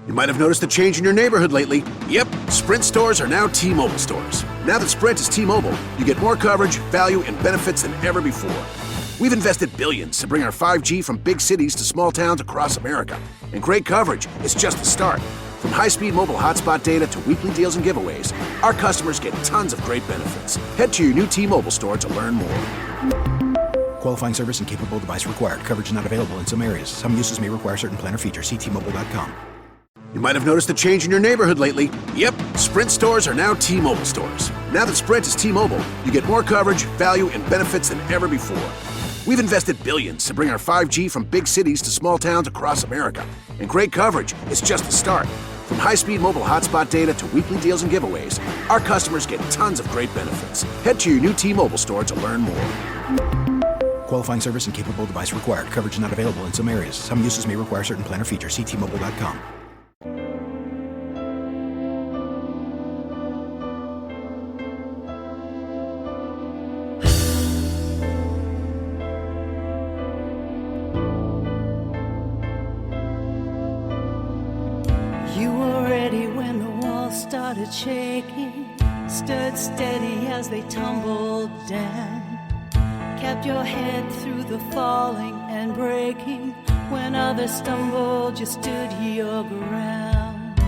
You might have noticed a change in your neighborhood lately. Yep, Sprint stores are now T-Mobile stores. Now that Sprint is T-Mobile, you get more coverage, value, and benefits than ever before. We've invested billions to bring our 5G from big cities to small towns across America. And great coverage is just the start. From high-speed mobile hotspot data to weekly deals and giveaways, our customers get tons of great benefits. Head to your new T-Mobile store to learn more. Qualifying service and capable device required. Coverage not available in some areas. Some uses may require certain plan or features. See T-Mobile.com. You might have noticed a change in your neighborhood lately. Yep, Sprint stores are now T-Mobile stores. Now that Sprint is T-Mobile, you get more coverage, value, and benefits than ever before. We've invested billions to bring our 5G from big cities to small towns across America. And great coverage is just the start. From high-speed mobile hotspot data to weekly deals and giveaways, our customers get tons of great benefits. Head to your new T-Mobile store to learn more. Qualifying service and capable device required. Coverage not available in some areas. Some uses may require certain plan or features. See T-Mobile.com. You were ready when the walls started shaking, stood steady as they tumbled down, kept your head through the falling and breaking. When others stumbled, you stood your ground.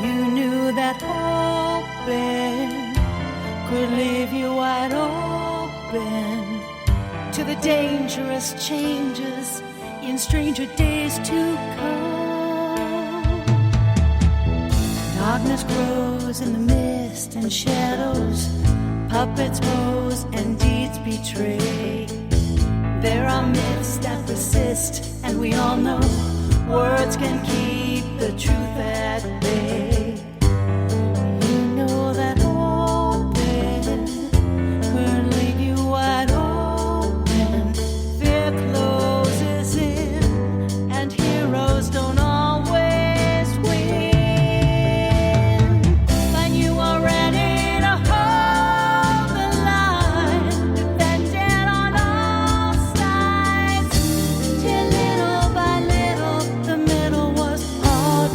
You knew that open could leave you wide open to the dangerous changes in stranger days to come. Darkness grows in the mist and shadows, puppets pose and deeds betray. There are myths that persist, and we all know words can keep the truth at bay. You know that open could leave you wide open. Fear closes in, and heroes don't always win. When you are ready to hold the line, defended on all sides, till little by little the middle was hard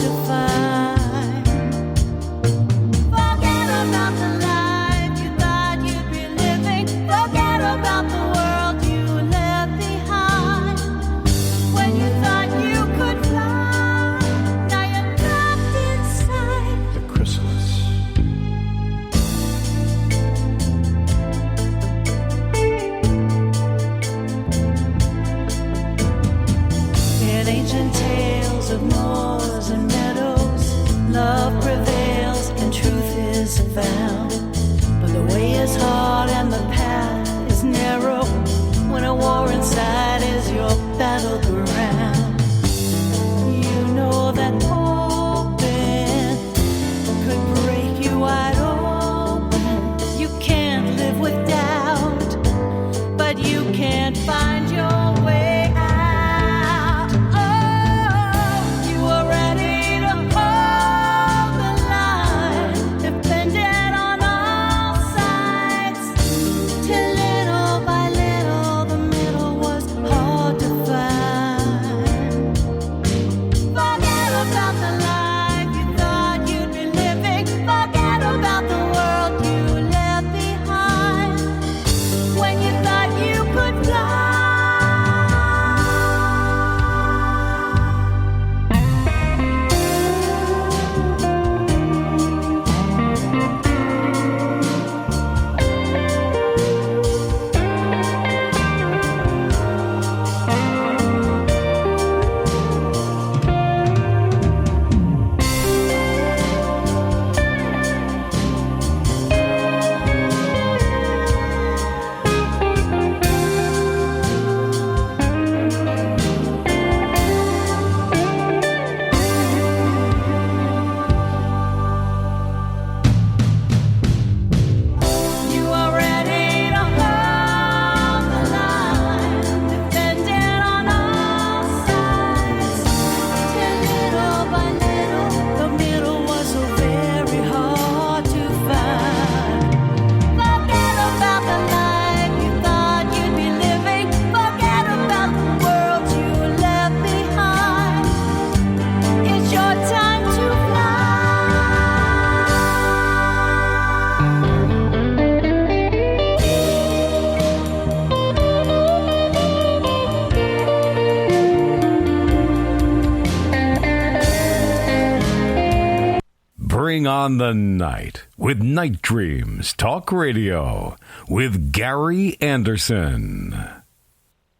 Bring on the night with Night Dreams Talk Radio with Gary Anderson.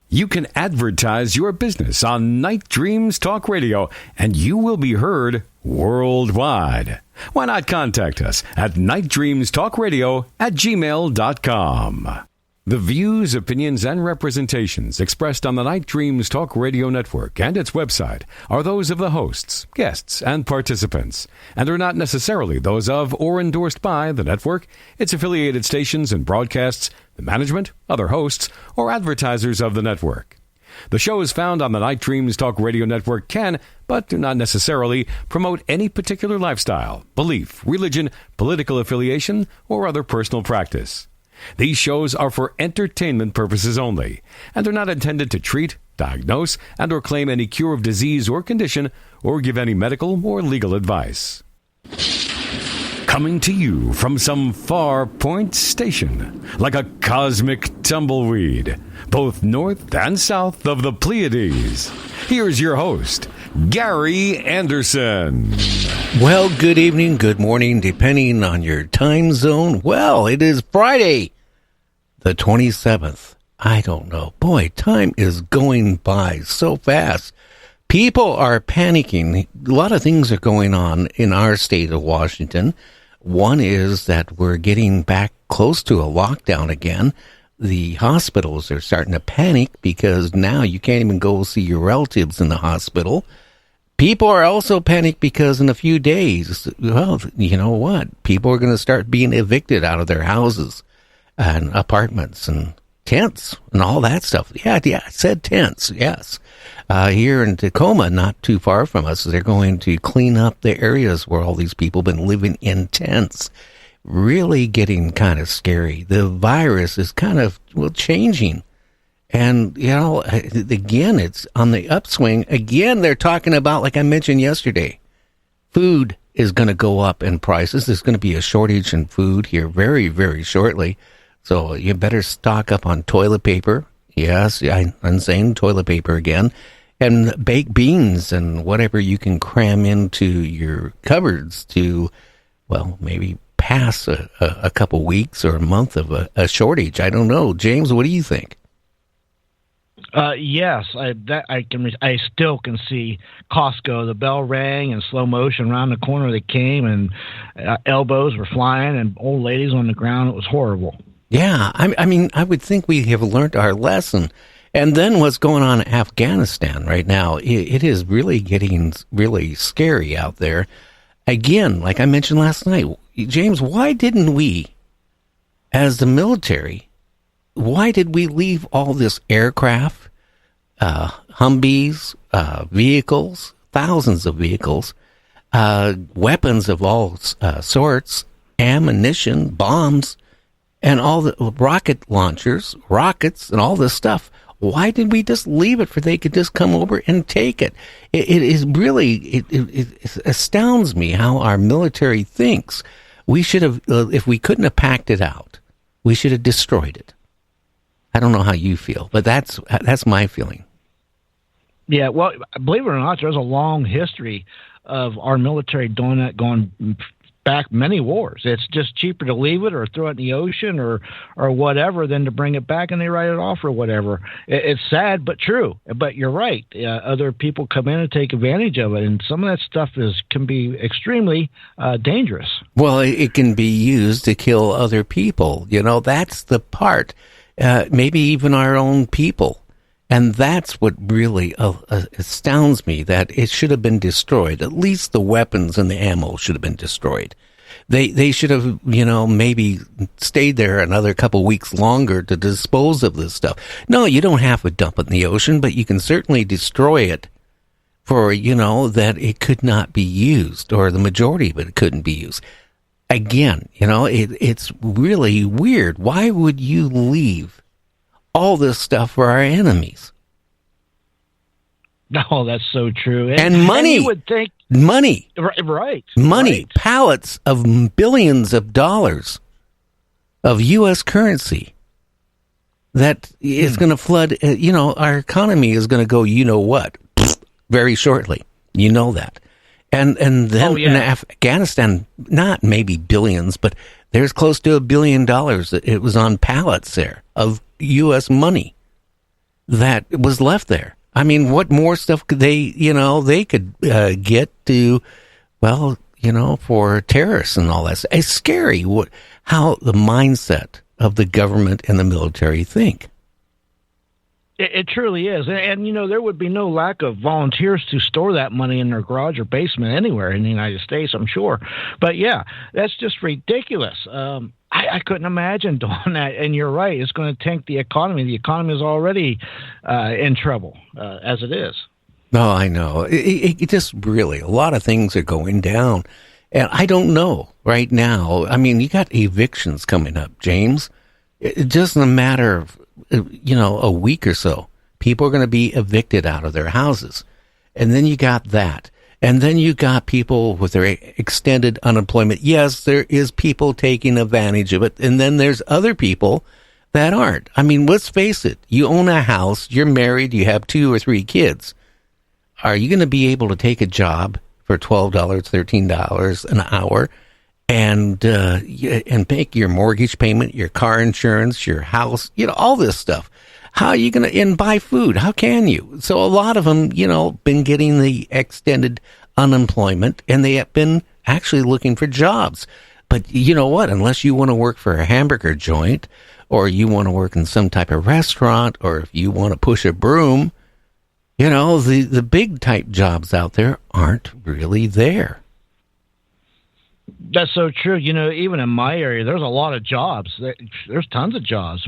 You can advertise your business on Night Dreams Talk Radio, and you will be heard worldwide. Why not contact us at nightdreamstalkradio@gmail.com. The views, opinions, and representations expressed on the Night Dreams Talk Radio Network and its website are those of the hosts, guests, and participants, and are not necessarily those of or endorsed by the network, its affiliated stations and broadcasts, the management, other hosts, or advertisers of the network. The shows found on the Night Dreams Talk Radio Network can, but do not necessarily, promote any particular lifestyle, belief, religion, political affiliation, or other personal practice. These shows are for entertainment purposes only, and are not intended to treat, diagnose, and or claim any cure of disease or condition, or give any medical or legal advice. Coming to you from some far point station, like a cosmic tumbleweed, both north and south of the Pleiades, here's your host, Gary Anderson. Well, good evening, good morning, depending on your time zone. Well, it is Friday, the 27th. I don't know. Boy, time is going by so fast. People are panicking. A lot of things are going on in our state of Washington. One is that we're getting back close to a lockdown again. The hospitals are starting to panic because now you can't even go see your relatives in the hospital. People are also panicked because in a few days, well, you know what? People are going to start being evicted out of their houses and apartments and tents and all that stuff. Yeah, I said tents, yes. Here in Tacoma, not too far from us, they're going to clean up the areas where all these people have been living in tents. Really getting kind of scary. The virus is kind of, changing. And, again, it's on the upswing. Again, they're talking about, like I mentioned yesterday, food is going to go up in prices. There's going to be a shortage in food here very, very shortly. So you better stock up on toilet paper. Yes, I'm saying toilet paper again. And baked beans and whatever you can cram into your cupboards to, maybe pass a couple weeks or a month of a shortage. I don't know. James, what do you think? Yes, I still can see Costco. The bell rang in slow motion around the corner. They came and elbows were flying and old ladies on the ground. It was horrible. Yeah, I mean, I would think we have learned our lesson. And then what's going on in Afghanistan right now, it is really getting really scary out there. Again, like I mentioned last night, James, why didn't we, as the military, why did we leave all this aircraft, Humvees, vehicles, thousands of vehicles, weapons of all sorts, ammunition, bombs, and all the rocket launchers, rockets, and all this stuff? Why did we just leave it for they could just come over and take it? It is really, it astounds me how our military thinks. We should have, if we couldn't have packed it out, we should have destroyed it. I don't know how you feel, but that's my feeling. Yeah, well, believe it or not, there's a long history of our military doing that, going back many wars. It's just cheaper to leave it or throw it in the ocean or whatever than to bring it back and they write it off or whatever. It's sad but true. But you're right. Other people come in and take advantage of it, and some of that stuff can be extremely dangerous. Well, it can be used to kill other people. That's the part. Maybe even our own people. And that's what really astounds me, that it should have been destroyed. At least the weapons and the ammo should have been destroyed. They should have, maybe stayed there another couple weeks longer to dispose of this stuff. No, you don't have to dump it in the ocean, but you can certainly destroy it for, that it could not be used, or the majority of it couldn't be used. Again, it's really weird. Why would you leave all this stuff for our enemies? No, that's so true. And money. And you would think money. Right. Money. Right. Pallets of billions of dollars of U.S. currency that is going to flood. Our economy is going to go, very shortly. You know that. And then in Afghanistan, not maybe billions, but there's close to $1 billion. It was on pallets there of U.S. money that was left there. I mean, what more stuff could they could get to, well, for terrorists and all that. It's scary how the mindset of the government and the military think. It truly is. And, there would be no lack of volunteers to store that money in their garage or basement anywhere in the United States, I'm sure. But, yeah, that's just ridiculous. I couldn't imagine doing that. And you're right. It's going to tank the economy. The economy is already in trouble as it is. No, I know. It just really, a lot of things are going down. And I don't know right now. I mean, you got evictions coming up, James. It just in a matter of, a week or so, people are going to be evicted out of their houses. And then you got that. And then you got people with their extended unemployment. Yes, there is people taking advantage of it. And then there's other people that aren't. I mean, let's face it. You own a house, you're married, you have 2 or 3 kids. Are you going to be able to take a job for $12, $13 an hour and make your mortgage payment, your car insurance, your house, all this stuff? How are you going to, and buy food? How can you? So a lot of them, been getting the extended unemployment, and they have been actually looking for jobs. But you know what? Unless you want to work for a hamburger joint, or you want to work in some type of restaurant, or if you want to push a broom, the big type jobs out there aren't really there. That's so true. Even in my area, there's a lot of jobs. There's tons of jobs.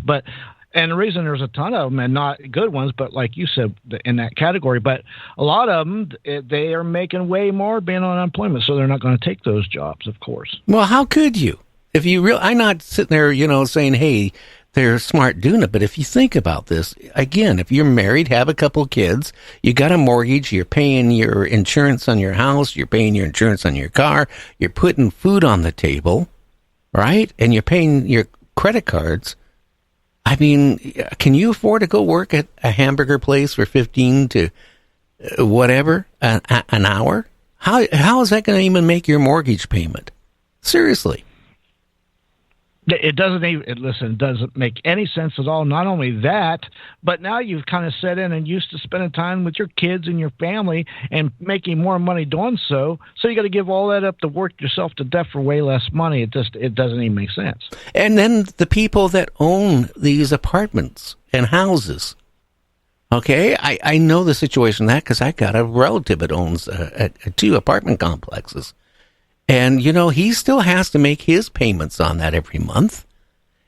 And the reason there's a ton of them, and not good ones, but like you said, in that category, but a lot of them, they are making way more being on unemployment, so they're not going to take those jobs, of course. Well, how could you? If you I'm not sitting there, saying, hey, they're smart doing it. But if you think about this, again, if you're married, have a couple kids, you got a mortgage, you're paying your insurance on your house, you're paying your insurance on your car, you're putting food on the table, right? And you're paying your credit cards. I mean, can you afford to go work at a hamburger place for 15 to whatever an hour? How is that going to even make your mortgage payment? Seriously. It doesn't make any sense at all. Not only that, but now you've kind of set in and used to spending time with your kids and your family and making more money doing so. So you got to give all that up to work yourself to death for way less money. It doesn't even make sense. And then the people that own these apartments and houses. Okay, I know the situation of that because I got a relative that owns 2 apartment complexes. And, he still has to make his payments on that every month.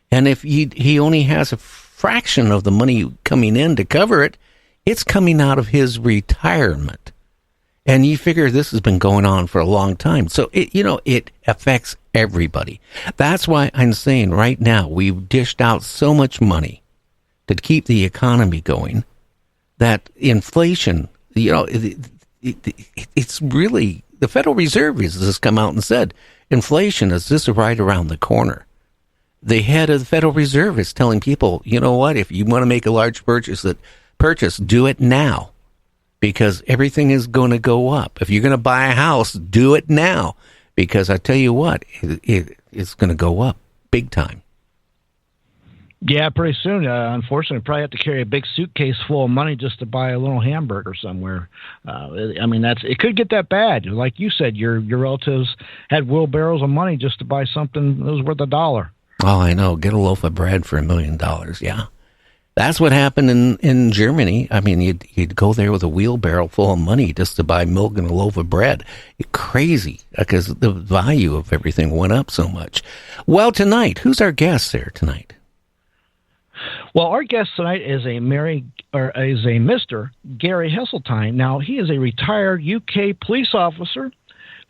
And if he only has a fraction of the money coming in to cover it, it's coming out of his retirement. And you figure this has been going on for a long time. So, it affects everybody. That's why I'm saying right now we've dished out so much money to keep the economy going that inflation, it's really... The Federal Reserve has just come out and said inflation is just right around the corner. The head of the Federal Reserve is telling people, you know what, if you want to make a large purchase, do it now because everything is going to go up. If you're going to buy a house, do it now because I tell you what, it's going to go up big time. Yeah, pretty soon. Unfortunately, probably have to carry a big suitcase full of money just to buy a little hamburger somewhere. It could get that bad. Like you said, your relatives had wheelbarrows of money just to buy something that was worth $1. Oh, I know. Get a loaf of bread for $1 million. Yeah, that's what happened in Germany. I mean, you'd go there with a wheelbarrow full of money just to buy milk and a loaf of bread. It's crazy because the value of everything went up so much. Well, tonight, who's our guest there tonight? Well, our guest tonight is a Mr. Gary Heseltine. Now, he is a retired UK police officer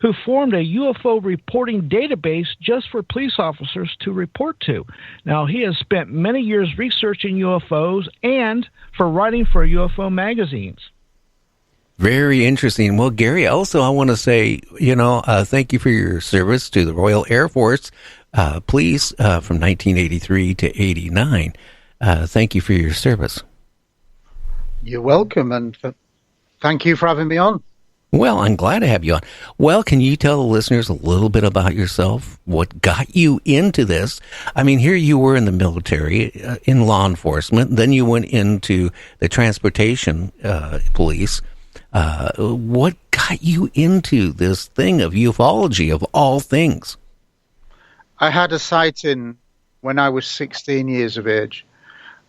who formed a UFO reporting database just for police officers to report to. Now, he has spent many years researching UFOs and for writing for UFO magazines. Very interesting. Well, Gary, also I want to say, thank you for your service to the Royal Air Force Police from 1983 to 89. Thank you for your service. You're welcome, and thank you for having me on. Well, I'm glad to have you on. Well, can you tell the listeners a little bit about yourself? What got you into this? I mean, here you were in the military, in law enforcement. Then you went into the transportation police. What got you into this thing of ufology, of all things? I had a sighting when I was 16 years of age.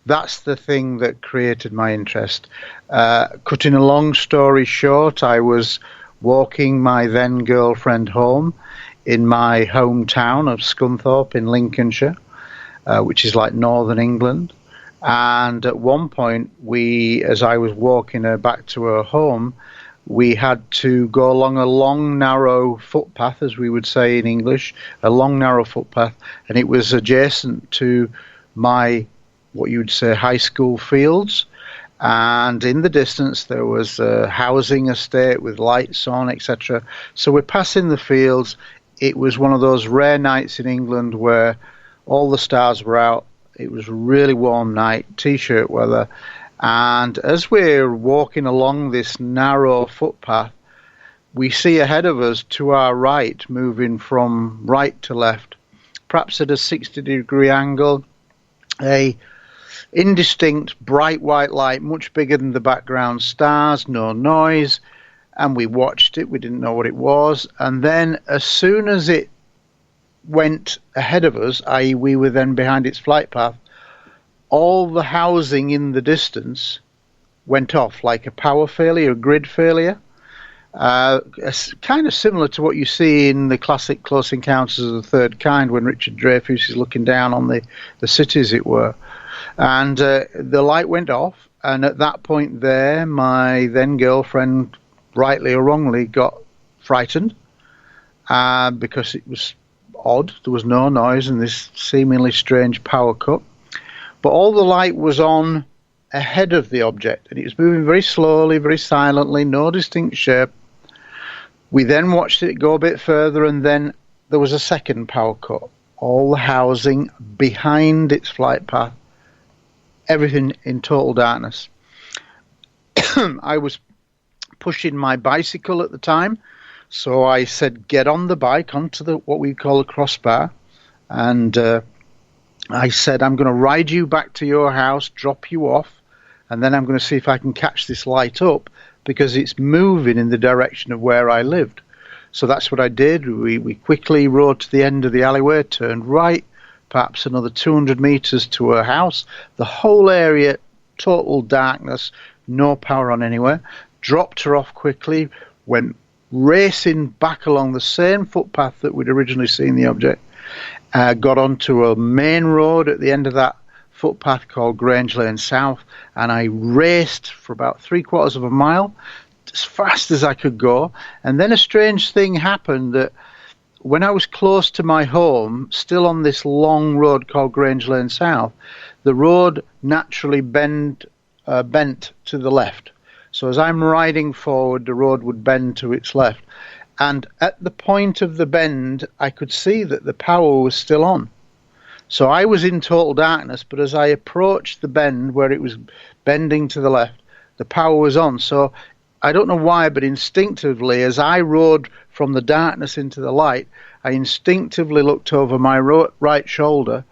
That's the thing that created my interest. Cutting a long story short, I was walking my then girlfriend home in my hometown of Scunthorpe in Lincolnshire, which is like northern England. And at one point, as I was walking her back to her home, we had to go along a long, narrow footpath, as we would say in English, a long, narrow footpath, and it was adjacent to my, what you would say, high school fields. And in the distance, there was a housing estate with lights on, etc. So we're passing the fields. It was one of those rare nights in England where all the stars were out. It was a really warm night, T-shirt weather. And as we're walking along this narrow footpath, we see ahead of us to our right, moving from right to left, perhaps at a 60-degree angle, a indistinct bright white light, much bigger than the background stars, no noise. And we watched it. We didn't know what it was. And then as soon as it went ahead of us, i.e. we were then behind its flight path, all the housing in the distance went off like a power failure, a grid failure. Kind of similar to what you see in the classic Close Encounters of the Third Kind when Richard Dreyfuss is looking down on the city, as it were. And the light went off, and at that point there, my then girlfriend, rightly or wrongly, got frightened because it was odd. There was no noise and this seemingly strange power cut. But all the light was on ahead of the object, and it was moving very slowly, very silently, no distinct shape. We then watched it go a bit further, and then there was a second power cut. All the housing behind its flight path, everything in total darkness. I was pushing my bicycle at the time, so I said, get on the bike onto what we call a crossbar, and I said, I'm going to ride you back to your house, drop you off, and then I'm going to see if I can catch this light up, because it's moving in the direction of where I lived. So that's what I did. We quickly rode to the end of the alleyway, turned right, perhaps another 200 meters to her house. The whole area, total darkness, no power on anywhere. Dropped her off quickly, went racing back along the same footpath that we'd originally seen the object. Got onto a main road at the end of that footpath called Grange Lane South, and I raced for about 3/4 of a mile as fast as I could go. And then a strange thing happened, that when I was close to my home, still on this long road called Grange Lane South, the road naturally bent to the left. So as I'm riding forward, the road would bend to its left. And at the point of the bend, I could see that the power was still on. So I was in total darkness, but as I approached the bend where it was bending to the left, the power was on. So I don't know why, but instinctively, as I rode from the darkness into the light, I instinctively looked over my right shoulder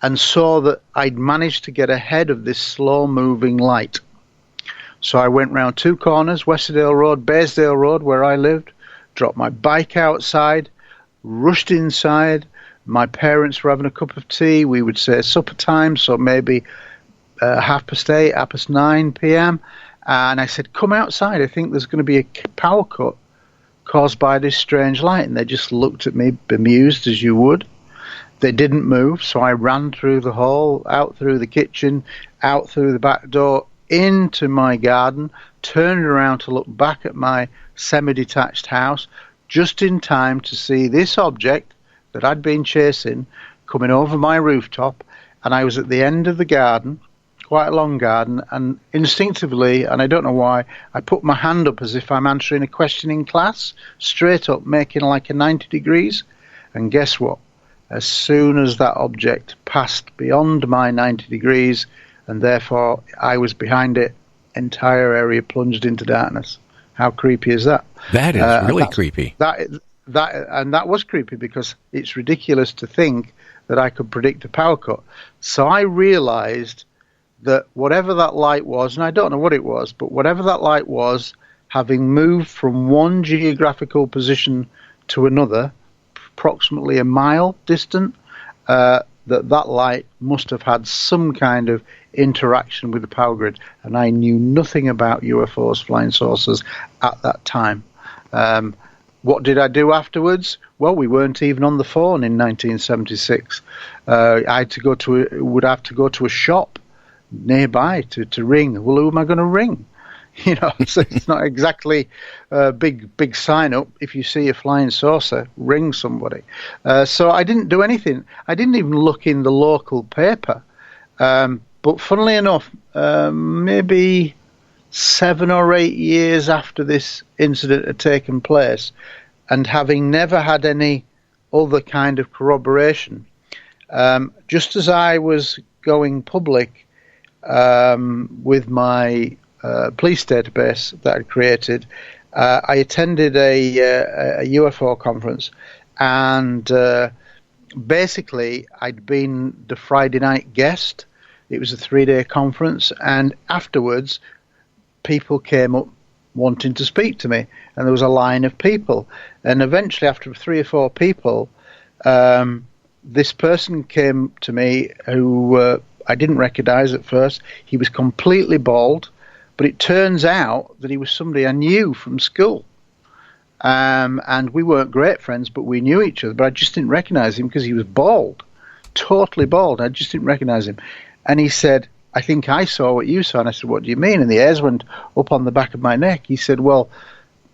and saw that I'd managed to get ahead of this slow-moving light. So I went round 2 corners, Westerdale Road, Baysdale Road, where I lived, dropped my bike outside, rushed inside. My parents were having a cup of tea. We would say supper time, so maybe 8:30, 9:30 p.m. And I said, come outside. I think there's going to be a power cut caused by this strange light. And they just looked at me, bemused as you would. They didn't move, so I ran through the hall, out through the kitchen, out through the back door, into my garden, turned around to look back at my semi-detached house, just in time to see this object that I'd been chasing coming over my rooftop. And I was at the end of the garden, quite a long garden, and instinctively, and I don't know why, I put my hand up as if I'm answering a question in class, straight up, making like a 90 degrees. And guess what? As soon as that object passed beyond my 90 degrees, and therefore I was behind it, entire area plunged into darkness. How creepy is that? That is really creepy. That was creepy because it's ridiculous to think that I could predict a power cut. So I realized that whatever that light was, and I don't know what it was, but whatever that light was, having moved from one geographical position to another, approximately a mile distant, that light must have had some kind of interaction with the power grid. And I knew nothing about UFOs, flying saucers at that time. What did I do afterwards? Well, we weren't even on the phone in 1976. I had to would have to go to a shop nearby to ring. Well, who am I going to ring? So it's not exactly a big sign up. If you see a flying saucer, ring somebody. So I didn't do anything. I didn't even look in the local paper. But funnily enough, maybe 7 or 8 years after this incident had taken place, and having never had any other kind of corroboration, just as I was going public with my police database that I created, I attended a UFO conference, and basically I'd been the Friday night guest. It was a 3-day conference, and afterwards people came up wanting to speak to me, and there was a line of people, and eventually after 3 or 4 people, this person came to me who I didn't recognize at first. He was completely bald, but it turns out that he was somebody I knew from school, and we weren't great friends, but we knew each other, but I just didn't recognize him because he was bald, totally bald. I just didn't recognize him. And he said, I think I saw what you saw. And I said, what do you mean? And the hairs went up on the back of my neck. He said, well,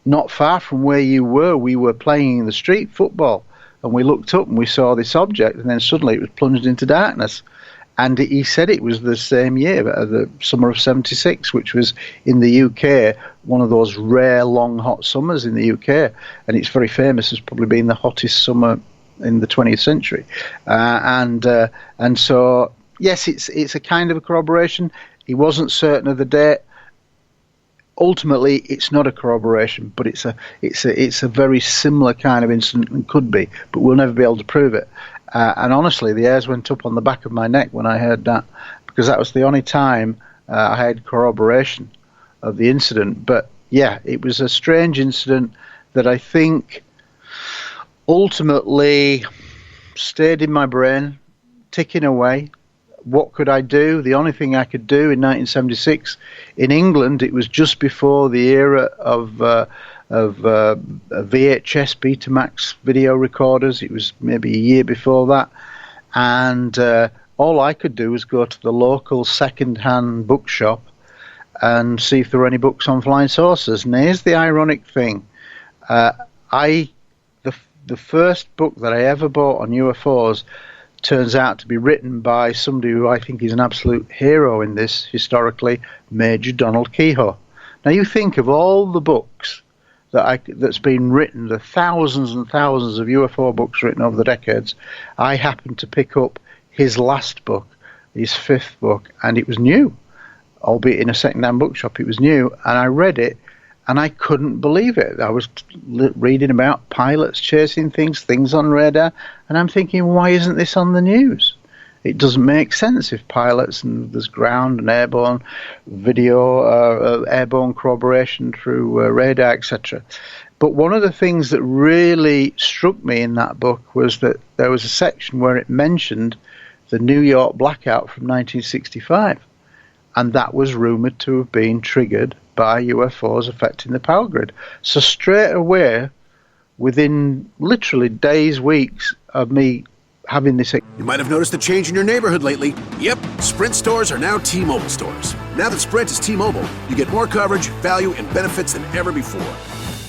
not far from where you were, we were playing in the street football, and we looked up and we saw this object, and then suddenly it was plunged into darkness. And he said it was the same year, the summer of 76, which was in the UK, one of those rare long hot summers in the UK. And it's very famous as probably being the hottest summer in the 20th century. And so, yes, it's a kind of a corroboration. He wasn't certain of the date. Ultimately, it's not a corroboration, but it's a very similar kind of incident, and could be, but we'll never be able to prove it. And honestly, the hairs went up on the back of my neck when I heard that, because that was the only time I had corroboration of the incident. But yeah, it was a strange incident that I think ultimately stayed in my brain, ticking away. What could I do? The only thing I could do in 1976 in England, it was just before the era of VHS Betamax video recorders. It was maybe a year before that, and all I could do was go to the local second-hand bookshop and see if there were any books on flying saucers. And here's the ironic thing: the first book that I ever bought on UFOs turns out to be written by somebody who I think is an absolute hero in this historically, Major Donald Keyhoe. Now you think of all the books that's been written, the thousands and thousands of UFO books written over the decades. I happened to pick up his last book, his 5th book, and it was new, albeit in a second-hand bookshop. It was new, and I read it, and I couldn't believe it. I was reading about pilots chasing things on radar, and I'm thinking, why isn't this on the news? It doesn't make sense if pilots, and there's ground and airborne video, airborne corroboration through radar, etc. But one of the things that really struck me in that book was that there was a section where it mentioned the New York blackout from 1965, and that was rumored to have been triggered by UFOs affecting the power grid. So straight away, within literally days, weeks of me having this... You might have noticed a change in your neighborhood lately. Yep, Sprint stores are now T-Mobile stores. Now that Sprint is T-Mobile, you get more coverage, value, and benefits than ever before.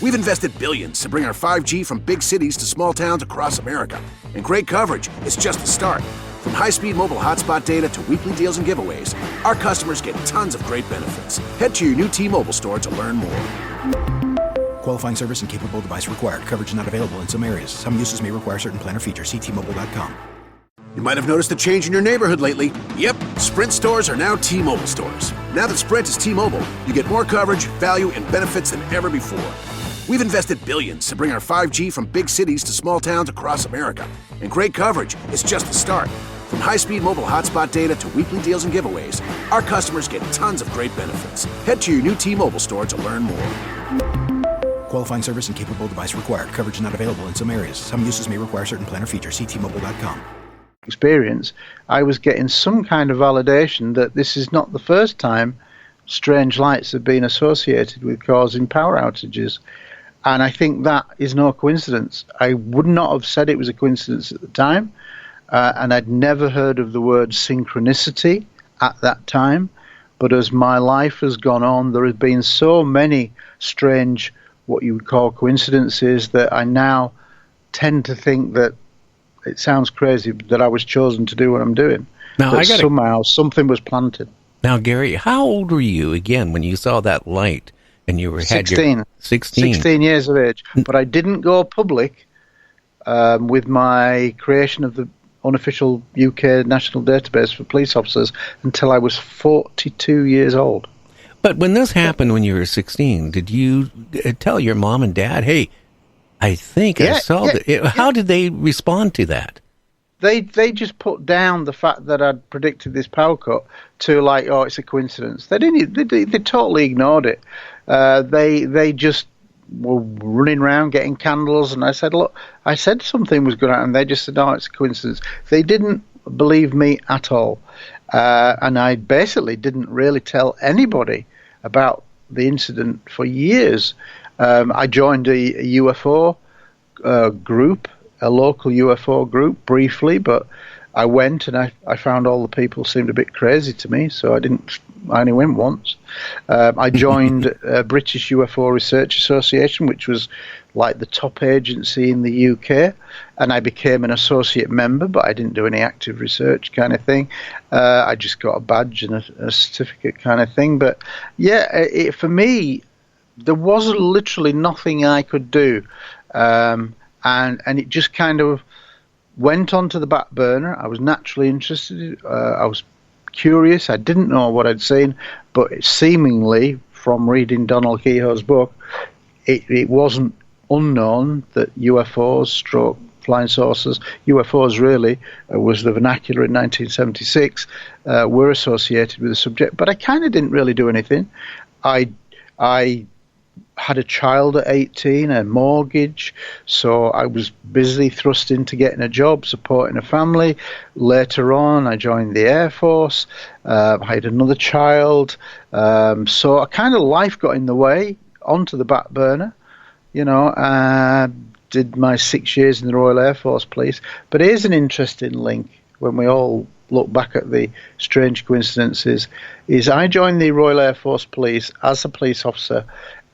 We've invested billions to bring our 5G from big cities to small towns across America. And great coverage is just the start. From high-speed mobile hotspot data to weekly deals and giveaways, our customers get tons of great benefits. Head to your new T-Mobile store to learn more. Qualifying service and capable device required. Coverage not available in some areas. Some uses may require certain plan or features. See T-Mobile.com. You might have noticed a change in your neighborhood lately. Yep, Sprint stores are now T-Mobile stores. Now that Sprint is T-Mobile, you get more coverage, value, and benefits than ever before. We've invested billions to bring our 5G from big cities to small towns across America. And great coverage is just the start. From high-speed mobile hotspot data to weekly deals and giveaways, our customers get tons of great benefits. Head to your new T-Mobile store to learn more. Qualifying service and capable device required. Coverage not available in some areas. Some uses may require certain plan or features. See T-Mobile.com. Experience, I was getting some kind of validation that this is not the first time strange lights have been associated with causing power outages. And I think that is no coincidence. I would not have said it was a coincidence at the time, and I'd never heard of the word synchronicity at that time. But as my life has gone on, there have been so many strange, what you would call coincidences, that I now tend to think that it sounds crazy that I was chosen to do what I'm doing. Now, somehow something was planted. Now, Gary, how old were you again when you saw that light and you were 16. 16 years of age. But I didn't go public with my creation of the unofficial UK national database for police officers until I was 42 years old. But when this happened when you were 16, did you tell your mom and dad, hey, I think I saw that? How did they respond to that? They just put down the fact that I'd predicted this power cut to like, oh, it's a coincidence. They didn't. They totally ignored it. They just were running around getting candles, and I said, look, I said something was going to happen. They just said, no, it's a coincidence. They didn't believe me at all, and I basically didn't really tell anybody about the incident for years. I joined a UFO group, a local UFO group, briefly, but I went and I found all the people seemed a bit crazy to me, so I only went once. I joined a British UFO Research Association, which was like the top agency in the UK, and I became an associate member, but I didn't do any active research kind of thing. I just got a badge and a certificate kind of thing. But yeah, for me, there was literally nothing I could do, and it just kind of went onto the back burner. I was naturally interested. I was curious. I didn't know what I'd seen, but seemingly, from reading Donald Kehoe's book, it wasn't unknown that UFOs, stroke flying saucers, UFOs really was the vernacular in 1976, were associated with the subject. But I kind of didn't really do anything. I had a child at 18, a mortgage, so I was busy thrust into getting a job, supporting a family. Later on, I joined the Air Force. I had another child. So kind of life got in the way, onto the back burner. You know, did my 6 years in the Royal Air Force Police. But here's an interesting link when we all look back at the strange coincidences, is I joined the Royal Air Force Police as a police officer,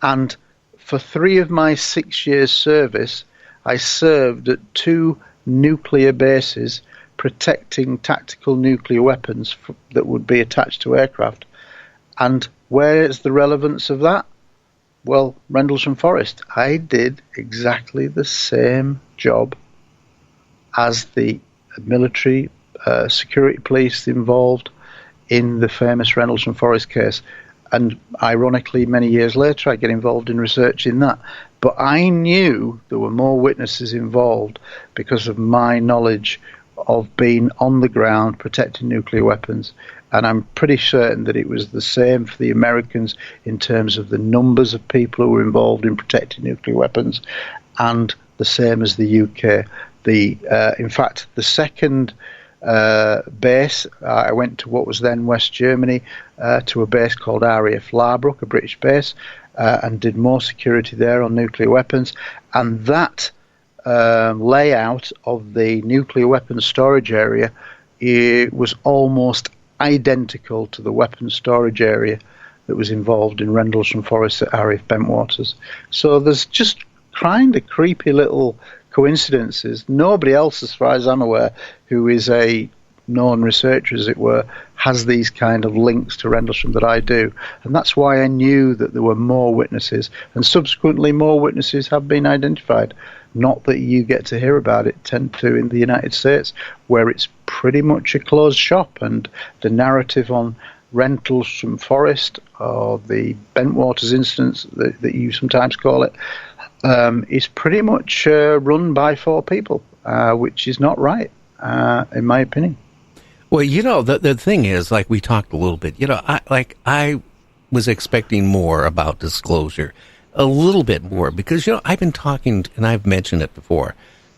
and for 3 of my 6 years' service, I served at 2 nuclear bases protecting tactical nuclear weapons that would be attached to aircraft. And where is the relevance of that? Well, Rendlesham Forest. I did exactly the same job as the military security police involved in the famous Rendlesham Forest case. And ironically, many years later, I get involved in research in that. But I knew there were more witnesses involved because of my knowledge of being on the ground protecting nuclear weapons. And I'm pretty certain that it was the same for the Americans in terms of the numbers of people who were involved in protecting nuclear weapons, and the same as the UK. In fact, the second base, I went to what was then West Germany, to a base called RAF Larbrook, a British base, and did more security there on nuclear weapons. And that layout of the nuclear weapons storage area, it was almost identical to the weapons storage area that was involved in Rendlesham Forest at RAF Bentwaters. So there's just kind of creepy little coincidences. Nobody else, as far as I'm aware, who is a known researcher, as it were, has these kind of links to Rendlesham that I do. And that's why I knew that there were more witnesses. And subsequently, more witnesses have been identified. Not that you get to hear about it, tend to in the United States, where it's pretty much a closed shop, and the narrative on rentals from Forest, or the Bentwaters instance that you sometimes call it, is pretty much run by 4 people, which is not right, in my opinion. Well, the thing is, like we talked a little bit, I was expecting more about disclosure, a little bit more, because, I've been talking, and I've mentioned it before,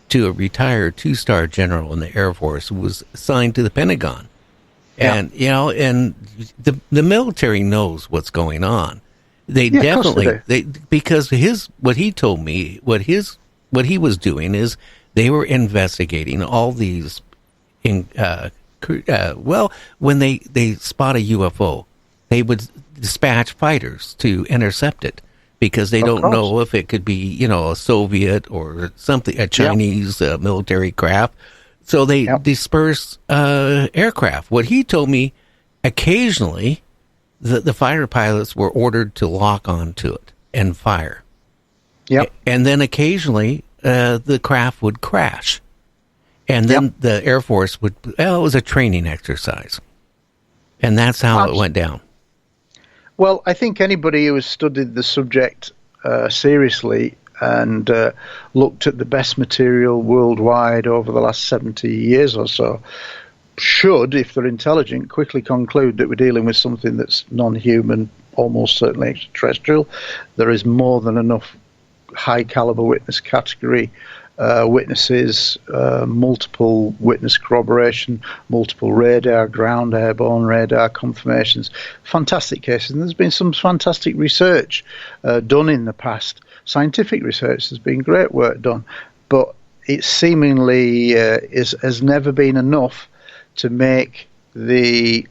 to a retired 2-star general in the Air Force who was assigned to the Pentagon. And, and the military knows what's going on. They definitely, because what he told me, what he was doing is they were investigating all these, when they spot a UFO, they would dispatch fighters to intercept it, because they don't know if it could be, a Soviet or something, a Chinese military craft. So they disperse aircraft. What he told me, occasionally, the fighter pilots were ordered to lock onto it and fire. Yep. And then occasionally, the craft would crash. And then the Air Force would, it was a training exercise. And that's how it went down. Well, I think anybody who has studied the subject seriously and looked at the best material worldwide over the last 70 years or so should, if they're intelligent, quickly conclude that we're dealing with something that's non-human, almost certainly extraterrestrial. There is more than enough high-caliber witness category witnesses, multiple witness corroboration, multiple radar, ground airborne radar confirmations, fantastic cases. And there's been some fantastic research done in the past. Scientific research, there's been great work done, but it seemingly has never been enough to make the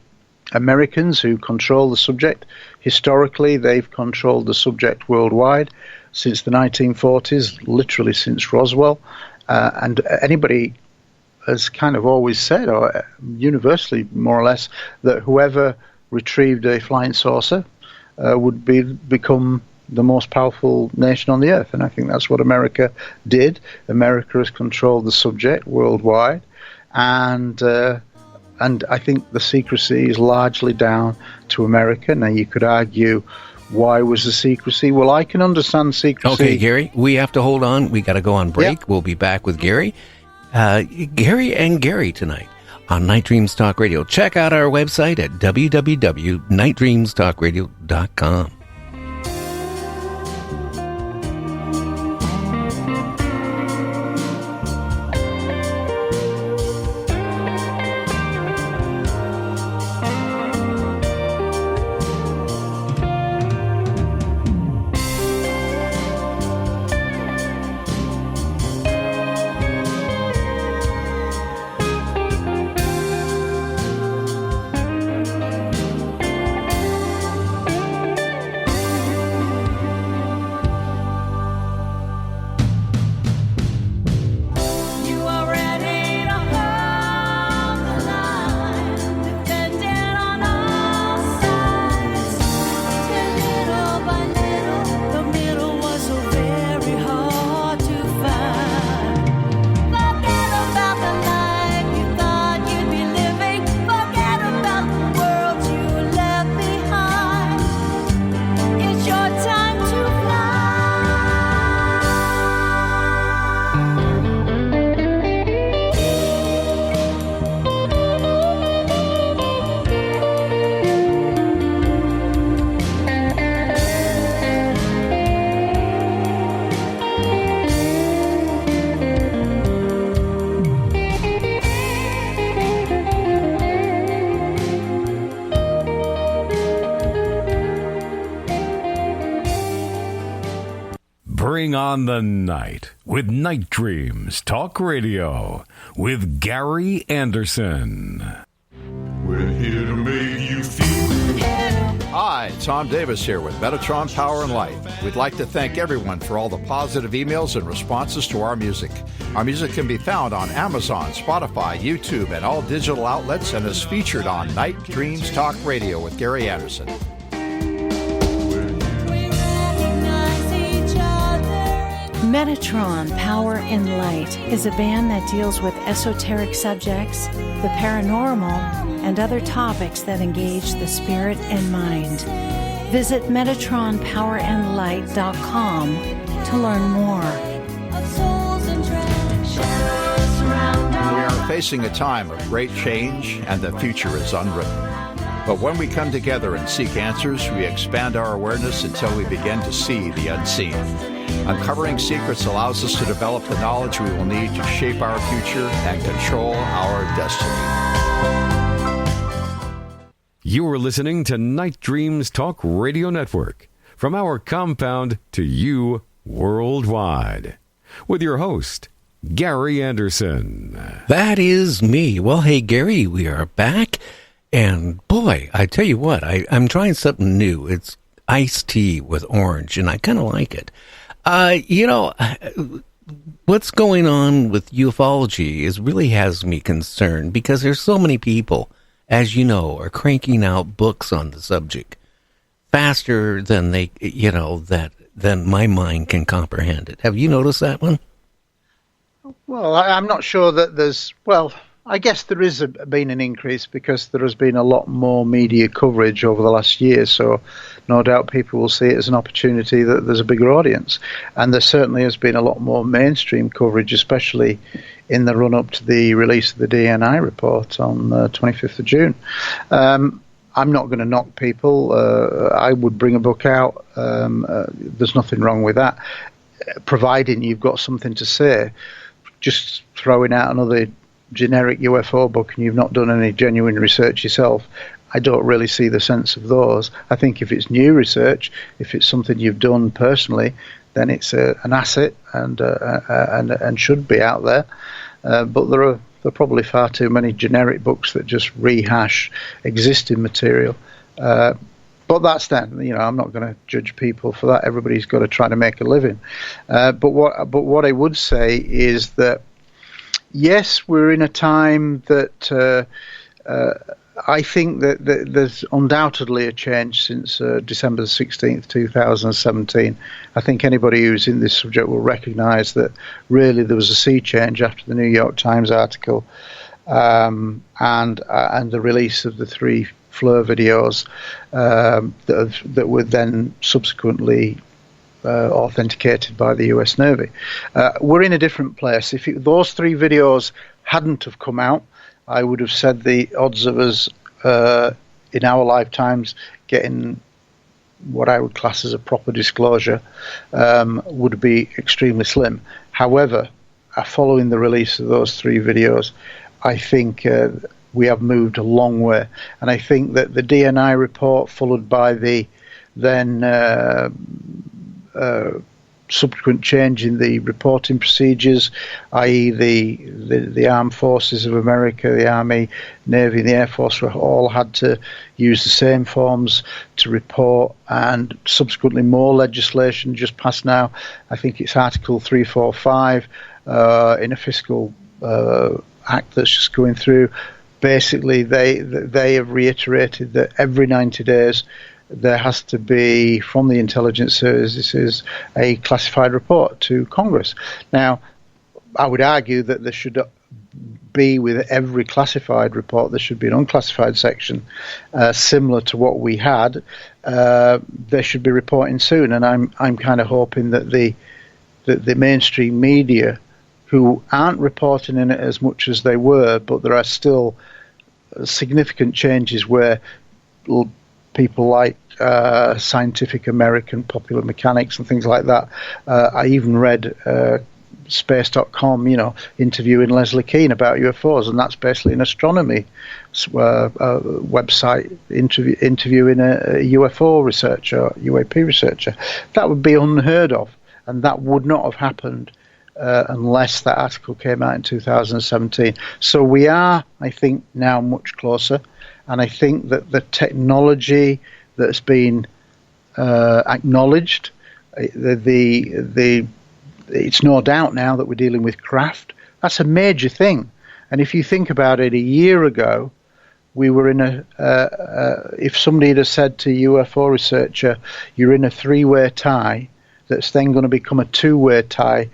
Americans, who control the subject, historically they've controlled the subject worldwide since the 1940s, literally since Roswell, and anybody has kind of always said, or universally more or less, that whoever retrieved a flying saucer would become the most powerful nation on the earth. And I think that's what America did. America has controlled the subject worldwide, and I think the secrecy is largely down to America. Now, you could argue, why was the secrecy? Well, I can understand secrecy. Okay, Gary, we have to hold on. We got to go on break. Yep. We'll be back with Gary. Gary tonight on Night Dreams Talk Radio. Check out our website at www.nightdreamstalkradio.com. Bring on the night with Night Dreams Talk Radio with Gary Anderson. We're here to make you feel. Hi, Tom Davis here with Metatron Power and Light. We'd like to thank everyone for all the positive emails and responses to our music. Our music can be found on Amazon, Spotify, YouTube, and all digital outlets, and is featured on Night Dreams Talk Radio with Gary Anderson. Metatron Power and Light is a band that deals with esoteric subjects, the paranormal, and other topics that engage the spirit and mind. Visit metatronpowerandlight.com to learn more. We are facing a time of great change, and the future is unwritten. But when we come together and seek answers, we expand our awareness until we begin to see the unseen. Uncovering secrets allows us to develop the knowledge we will need to shape our future and control our destiny. You are listening to Night Dreams Talk Radio Network, from our compound to you worldwide, with your host, Gary Anderson. That is me. Well, hey, Gary, we are back. And boy, I tell you what, I'm trying something new. It's iced tea with orange, and I kind of like it. What's going on with ufology really has me concerned, because there's so many people, as you know, are cranking out books on the subject faster than than my mind can comprehend it. Have you noticed that one? Well, I'm not sure that there's... Well, I guess there is been an increase because there has been a lot more media coverage over the last year, so no doubt people will see it as an opportunity that there's a bigger audience. And there certainly has been a lot more mainstream coverage, especially in the run-up to the release of the DNI report on 25th of June. I'm not going to knock people. I would bring a book out. There's nothing wrong with that, providing you've got something to say. Just throwing out another generic UFO book and you've not done any genuine research yourself, I don't really see the sense of those. I think if it's new research, if it's something you've done personally, then it's an asset and should be out there. But there are probably far too many generic books that just rehash existing material. But that's then, I'm not going to judge people for that. Everybody's got to try to make a living. But what I would say is that, yes, we're in a time that I think that there's undoubtedly a change since December the 16th, 2017. I think anybody who's in this subject will recognise that really there was a sea change after the New York Times article and the release of the 3 Fleur videos that were then subsequently authenticated by the US Navy. We're in a different place. If those 3 videos hadn't have come out, I would have said the odds of us in our lifetimes getting what I would class as a proper disclosure would be extremely slim. However, following the release of those 3 videos, I think we have moved a long way. And I think that the DNI report, followed by the then subsequent change in the reporting procedures, i.e. the armed forces of America, the Army, Navy and the Air Force were all had to use the same forms to report, and subsequently more legislation just passed now. I think it's Article 345 in a fiscal act that's just going through. Basically, they have reiterated that every 90 days there has to be, from the intelligence services, a classified report to Congress. Now, I would argue that there should be, with every classified report, there should be an unclassified section similar to what we had. They should be reporting soon, and I'm kind of hoping that the mainstream media, who aren't reporting in it as much as they were, but there are still significant changes where people like Scientific American, Popular Mechanics and things like that. I even read Space.com, interviewing Leslie Kean about UFOs, and that's basically an astronomy website interviewing a UFO researcher, UAP researcher. That would be unheard of, and that would not have happened unless that article came out in 2017. So we are, I think, now much closer, and I think that the technology that's been acknowledged, it's no doubt now that we're dealing with craft. That's a major thing. And if you think about it, a year ago, we were in if somebody had said to a UFO researcher, you're in a 3-way tie that's then going to become a two-way tie.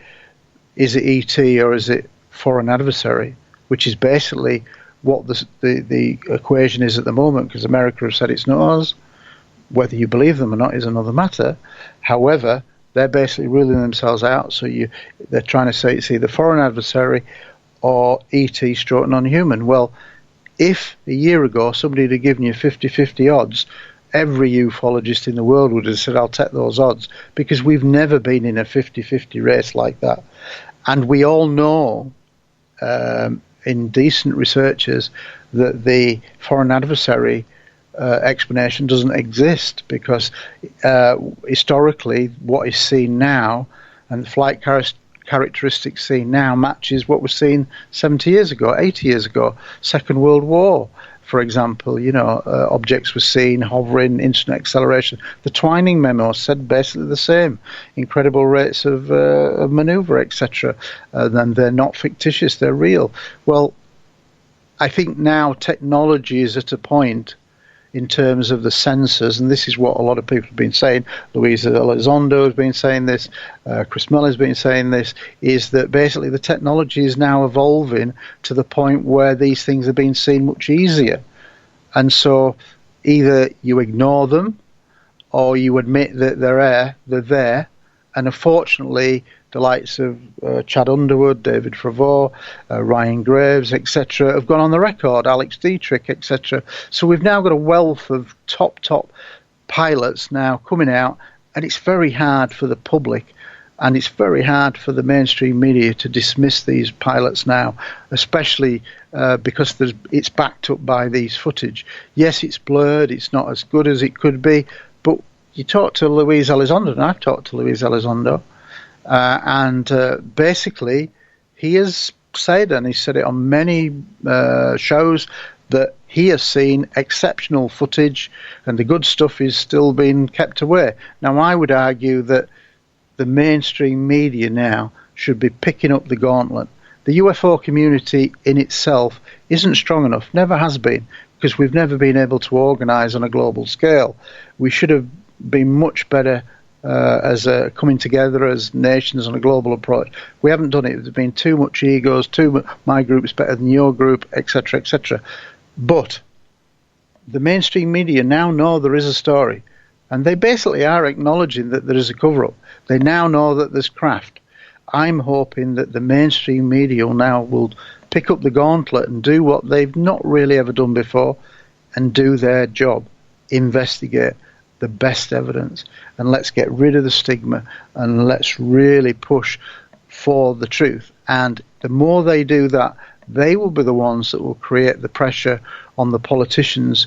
Is it ET or is it foreign adversary? Which is basically what the equation is at the moment, because America has said it's not us. Whether you believe them or not is another matter. However, they're basically ruling themselves out. So they're trying to say it's either foreign adversary or ET stroke non-human. Well, if a year ago somebody had given you 50-50 odds, every ufologist in the world would have said, I'll take those odds, because we've never been in a 50-50 race like that. And we all know, in decent researchers, that the foreign adversary explanation doesn't exist, because historically what is seen now and the flight characteristics seen now matches what was seen 70 years ago, 80 years ago. Second World War, for example, objects were seen hovering, instant acceleration. The Twining memo said basically the same, incredible rates of maneuver, etc. Then they're not fictitious, they're real. Well, I think now technology is at a point in terms of the sensors, and this is what a lot of people have been saying. Luis Elizondo has been saying this, Chris Miller's been saying this, is that basically the technology is now evolving to the point where these things are being seen much easier. And so either you ignore them or you admit that they're there. And unfortunately, the likes of Chad Underwood, David Fravor, Ryan Graves, etc., have gone on the record, Alex Dietrich, etc. So we've now got a wealth of top pilots now coming out, and it's very hard for the public, and it's very hard for the mainstream media to dismiss these pilots now, especially because it's backed up by these footage. Yes, it's blurred, it's not as good as it could be, but you talk to Luis Elizondo, and I've talked to Luis Elizondo, and basically he has said, and he said it on many shows, that he has seen exceptional footage and the good stuff is still being kept away. Now, I would argue that the mainstream media now should be picking up the gauntlet. The UFO community in itself isn't strong enough, never has been, because we've never been able to organise on a global scale. We should have been much better as coming together as nations on a global approach. We haven't done it. There's been too much egos, my group's better than your group, etc., etc. But the mainstream media now know there is a story, and they basically are acknowledging that there is a cover-up. They now know that there's craft. I'm hoping that the mainstream media will pick up the gauntlet and do what they've not really ever done before, and do their job, investigate the best evidence, and let's get rid of the stigma, and let's really push for the truth. And the more they do that, they will be the ones that will create the pressure on the politicians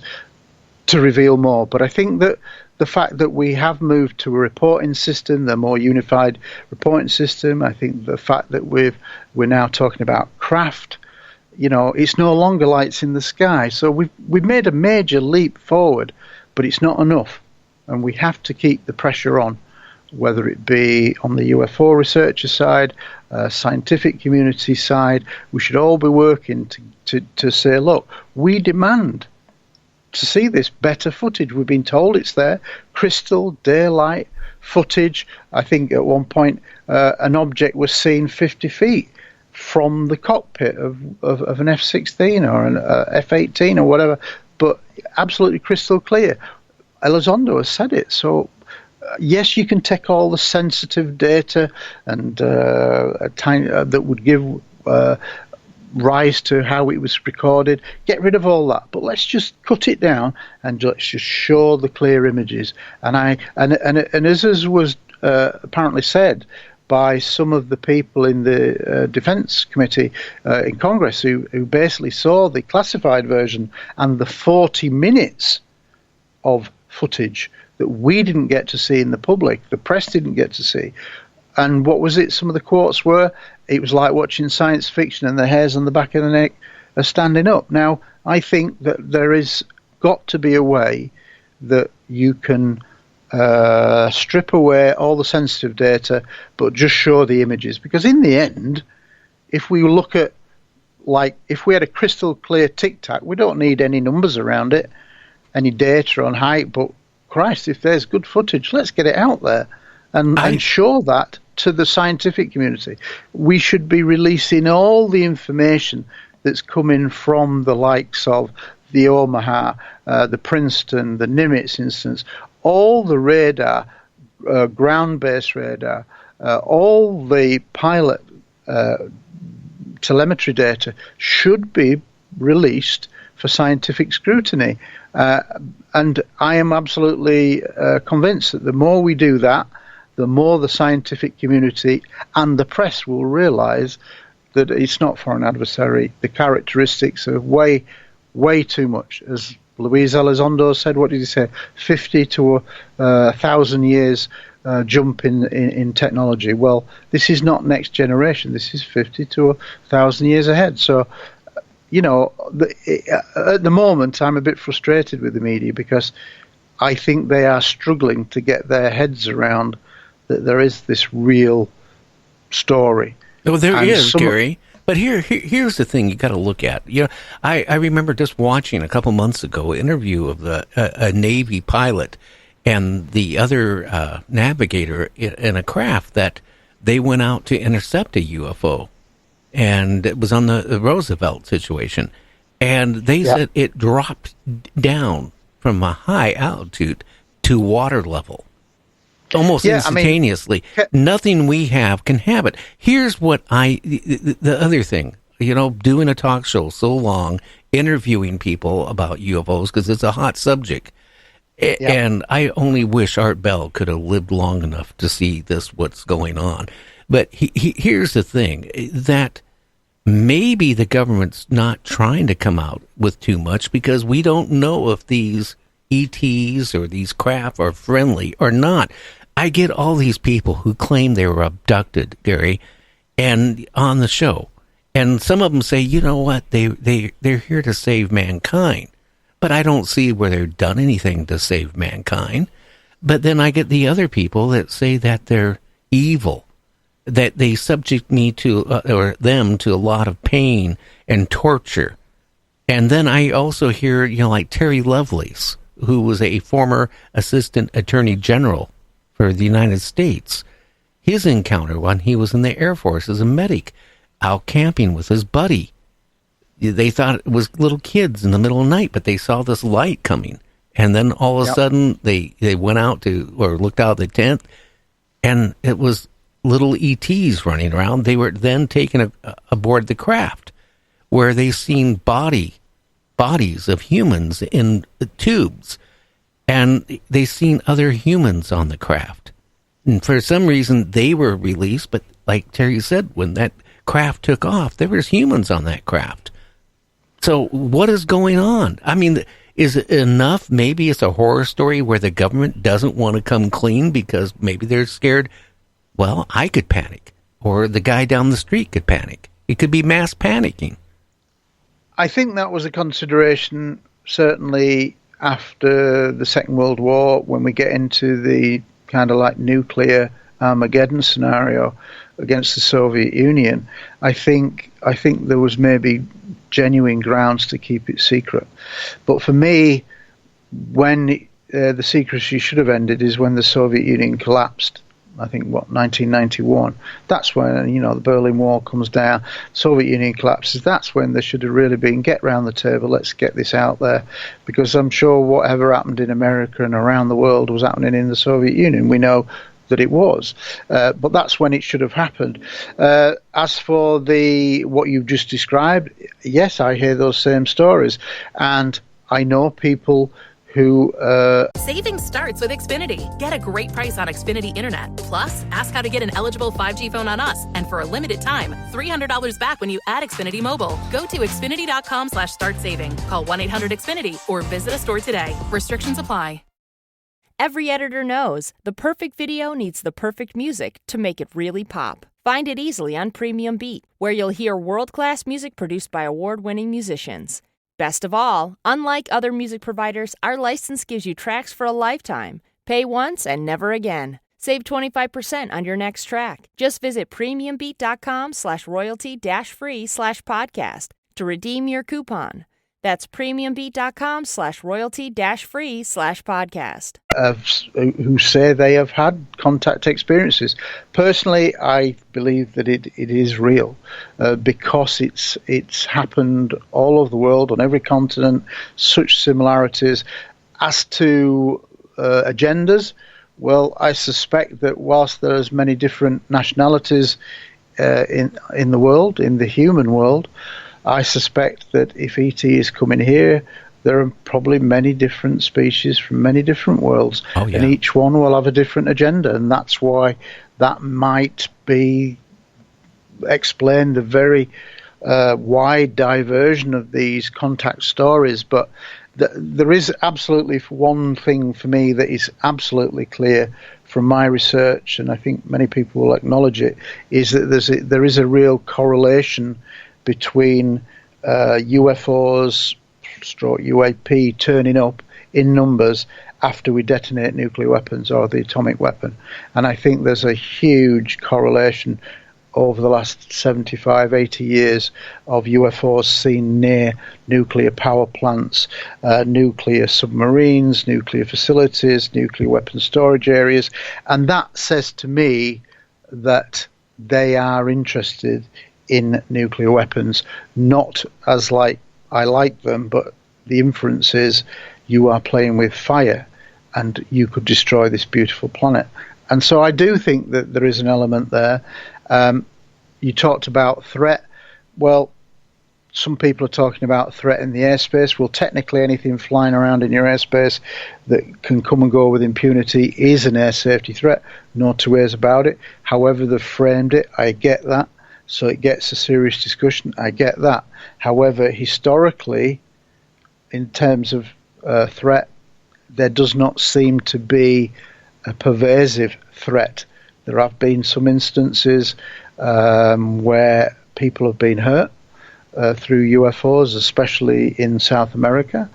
to reveal more. But I think that the fact that we have moved to a reporting system, the more unified reporting system, I think the fact that we're now talking about craft, it's no longer lights in the sky. So we've made a major leap forward, but it's not enough. And we have to keep the pressure on, whether it be on the UFO researcher side, scientific community side. We should all be working to say, look, we demand to see this better footage. We've been told it's there, crystal, daylight footage. I think at one point an object was seen 50 feet from the cockpit of an F-16 or an F-18 or whatever, but absolutely crystal clear. Elizondo has said it. So, yes, you can take all the sensitive data and that would give rise to how it was recorded. Get rid of all that, but let's just cut it down and let's just show the clear images. And as was apparently said by some of the people in the Defense Committee in Congress who basically saw the classified version and the 40 minutes of footage that we didn't get to see in the public, the press didn't get to see. And what was it? Some of the quotes were, it was like watching science fiction and the hairs on the back of the neck are standing up. Now, I think that there is got to be a way that you can strip away all the sensitive data, but just show the images. Because in the end, if we look at, if we had a crystal clear tic-tac, we don't need any numbers around it, any data on height, but Christ, if there's good footage, let's get it out there and show that to the scientific community. We should be releasing all the information that's coming from the likes of the Omaha, the Princeton, the Nimitz instance, all the radar, ground-based radar, all the pilot telemetry data should be released for scientific scrutiny. And I am absolutely convinced that the more we do that, the more the scientific community and the press will realize that it's not foreign adversary. The characteristics are way too much. As Luis Elizondo said, what did he say? 50 to 1,000 years jump in technology. Well, this is not next generation. This is 50 to 1,000 years ahead. So, you know, at the moment, I'm a bit frustrated with the media because I think they are struggling to get their heads around that there is this real story. Well, there is, Gary. But here's the thing you got to look at. You know, I remember just watching a couple months ago an interview of a Navy pilot and the other navigator in a craft that they went out to intercept a UFO, and it was on the Roosevelt situation, and they said it dropped down from a high altitude to water level. Almost instantaneously. Nothing we have can have it. Here's what the other thing, you know, doing a talk show so long, interviewing people about UFOs, because it's a hot subject. And I only wish Art Bell could have lived long enough to see what's going on. But here's the thing, that maybe the government's not trying to come out with too much because we don't know if these ETs or these craft are friendly or not. I get all these people who claim they were abducted, Gary, and on the show, and some of them say, you know what, they're here to save mankind, but I don't see where they've done anything to save mankind. But then I get the other people that say that they're evil, that they subject me to or them to a lot of pain and torture. And then I also hear, you know, like Terry Lovelace, who was a former assistant attorney general for the United States, his encounter when he was in the Air Force as a medic, out camping with his buddy. They thought it was little kids in the middle of the night, but they saw this light coming. And then all of a sudden, they went out or looked out the tent, and it was little ETs running around. They were then taken aboard the craft, where they seen bodies of humans in tubes. And they seen other humans on the craft. And for some reason, they were released. But like Terry said, when that craft took off, there was humans on that craft. So what is going on? I mean, is it enough? Maybe it's a horror story where the government doesn't want to come clean because maybe they're scared. Well, I could panic. Or the guy down the street could panic. It could be mass panicking. I think that was a consideration, certainly, after the Second World War, when we get into the kind of like nuclear Armageddon scenario against the Soviet Union, I think there was maybe genuine grounds to keep it secret. But for me, when the secrecy should have ended is when the Soviet Union collapsed. I think, 1991. That's when, you know, the Berlin Wall comes down, Soviet Union collapses. That's when there should have really been, get round the table, let's get this out there. Because I'm sure whatever happened in America and around the world was happening in the Soviet Union. We know that it was. But that's when it should have happened. As for what you've just described, yes, I hear those same stories. And I know people who... Saving starts with Xfinity. Get a great price on Xfinity Internet. Plus, ask how to get an eligible 5G phone on us. And for a limited time, $300 back when you add Xfinity Mobile. Go to Xfinity.com/start saving. Call 1-800-XFINITY or visit a store today. Restrictions apply. Every editor knows the perfect video needs the perfect music to make it really pop. Find it easily on Premium Beat, where you'll hear world-class music produced by award-winning musicians. Best of all, unlike other music providers, our license gives you tracks for a lifetime. Pay once and never again. Save 25% on your next track. Just visit premiumbeat.com/royalty-free/podcast to redeem your coupon. That's premiumbeat.com/royalty-free/podcast. Who say they have had contact experiences. Personally, I believe that it is real because it's happened all over the world, on every continent, such similarities. As to agendas, well, I suspect that whilst there's many different nationalities in the world, in the human world, I suspect that if ET is coming here, there are probably many different species from many different worlds, and each one will have a different agenda, and that's why that might explain the very wide diversion of these contact stories. But there is absolutely one thing for me that is absolutely clear from my research, and I think many people will acknowledge it, is that there is a real correlation between UFOs stroke UAP turning up in numbers after we detonate nuclear weapons or the atomic weapon. And I think there's a huge correlation over the last 75, 80 years of UFOs seen near nuclear power plants, nuclear submarines, nuclear facilities, nuclear weapon storage areas. And that says to me that they are interested in nuclear weapons, not as like I like them, but the inference is you are playing with fire and you could destroy this beautiful planet. And so I do think that there is an element there. You talked about threat. Well, some people are talking about threat in the airspace. Well, technically anything flying around in your airspace that can come and go with impunity is an air safety threat. No two ways about it. However they've framed it, I get that. So it gets a serious discussion. I get that. However, historically, in terms of threat, there does not seem to be a pervasive threat. There have been some instances where people have been hurt through UFOs, especially in South America,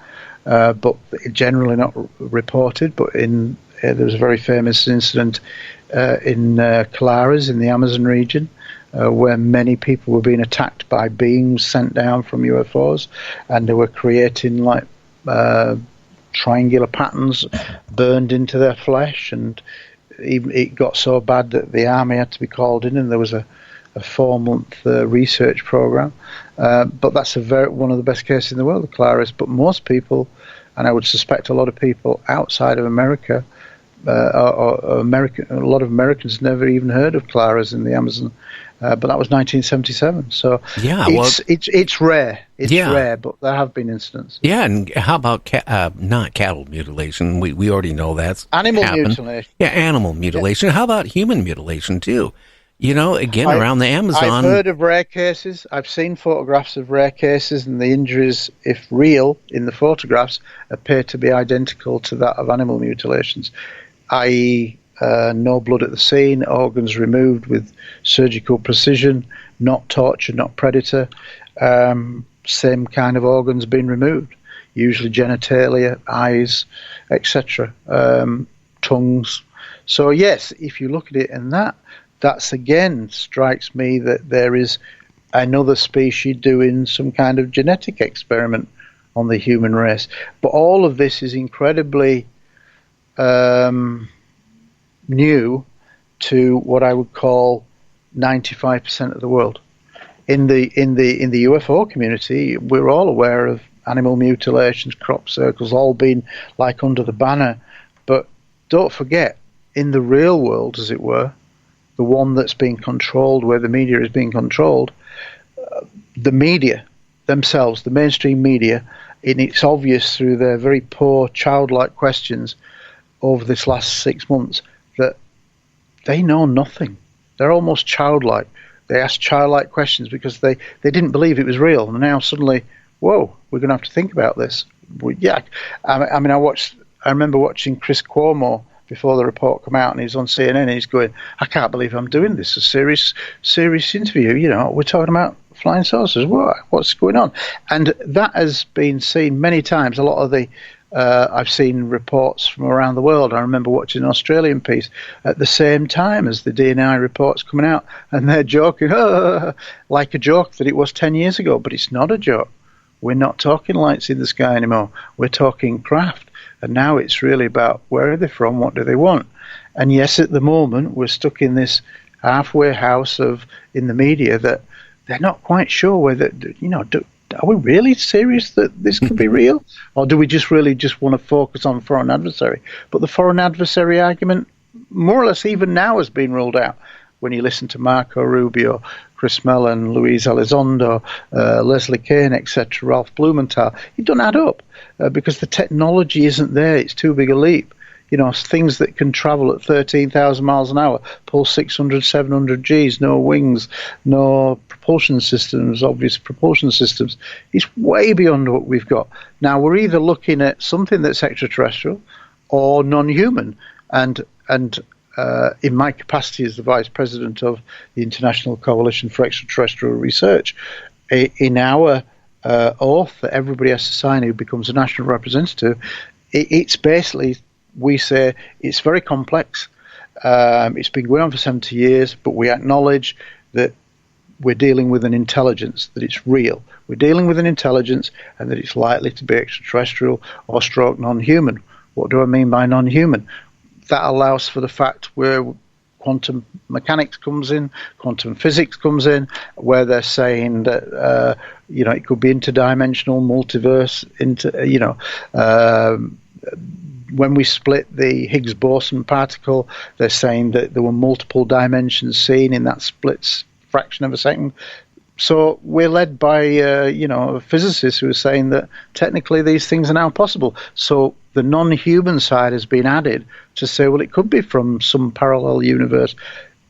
but generally not reported. But there was a very famous incident in Colares in the Amazon region, where many people were being attacked by beams sent down from UFOs, and they were creating like triangular patterns burned into their flesh, and it got so bad that the army had to be called in, and there was a 4-month research program. But that's one of the best cases in the world, the Colares. But most people, and I would suspect a lot of people outside of America, a lot of Americans never even heard of Colares in the Amazon. But that was 1977. So it's rare. It's rare, but there have been incidents. Yeah, and how about not cattle mutilation? We already know that's animal happened. Mutilation. Yeah, animal mutilation. Yeah. How about human mutilation too? You know, again, around the Amazon. I've heard of rare cases. I've seen photographs of rare cases, and the injuries, if real in the photographs, appear to be identical to that of animal mutilations, i.e., no blood at the scene, organs removed with surgical precision, not torture, not predator, same kind of organs being removed, usually genitalia, eyes, etc., tongues. So yes, if you look at it in that's again strikes me that there is another species doing some kind of genetic experiment on the human race. But all of this is incredibly new to what I would call 95% of the world. In the UFO community, we're all aware of animal mutilations, crop circles, all being like under the banner. But don't forget, in the real world, as it were, the one that's being controlled, where the media is being controlled, the media themselves, the mainstream media, and it's obvious through their very poor childlike questions over this last 6 months that they know nothing. They're almost childlike. They ask childlike questions because they didn't believe it was real, and now suddenly, whoa, we're going to have to think about this. I mean, I remember watching Chris Cuomo before the report came out, and he's on CNN, and he's going, I can't believe I'm doing this, a serious interview, you know, we're talking about flying saucers, what's going on? And that has been seen many times. A lot of the I've seen reports from around the world. I remember watching an Australian piece at the same time as the DNI reports coming out, and they're joking, like a joke that it was 10 years ago, but it's not a joke. we're not talking lights in the sky anymore. We're talking craft. And now it's really about where are they from, what do they want? And yes, at the moment, we're stuck in this halfway house in the media that they're not quite sure whether, are we really serious that this could be real? Or do we just want to focus on foreign adversary? But the foreign adversary argument, more or less even now, has been ruled out. When you listen to Marco Rubio, Chris Mellon, Luis Elizondo, Leslie Kean, etc., Ralph Blumenthal, it doesn't add up because the technology isn't there. It's too big a leap. Things that can travel at 13,000 miles an hour, pull 600, 700 Gs, no wings, no propulsion systems, obvious propulsion systems. It's way beyond what we've got. Now, we're either looking at something that's extraterrestrial or non-human. And in my capacity as the Vice President of the International Coalition for Extraterrestrial Research, in our oath that everybody has to sign who becomes a national representative, it's basically, we say it's very complex. It's been going on for 70 years, but we acknowledge that we're dealing with an intelligence, that it's real. We're dealing with an intelligence and that it's likely to be extraterrestrial or stroke non-human. What do I mean by non-human? That allows for the fact where quantum mechanics comes in, quantum physics comes in, where they're saying that it could be interdimensional, multiverse, when we split the Higgs boson particle, they're saying that there were multiple dimensions seen in that split fraction of a second. So we're led by physicists who are saying that technically these things are now possible. So the non-human side has been added to say, well, it could be from some parallel universe.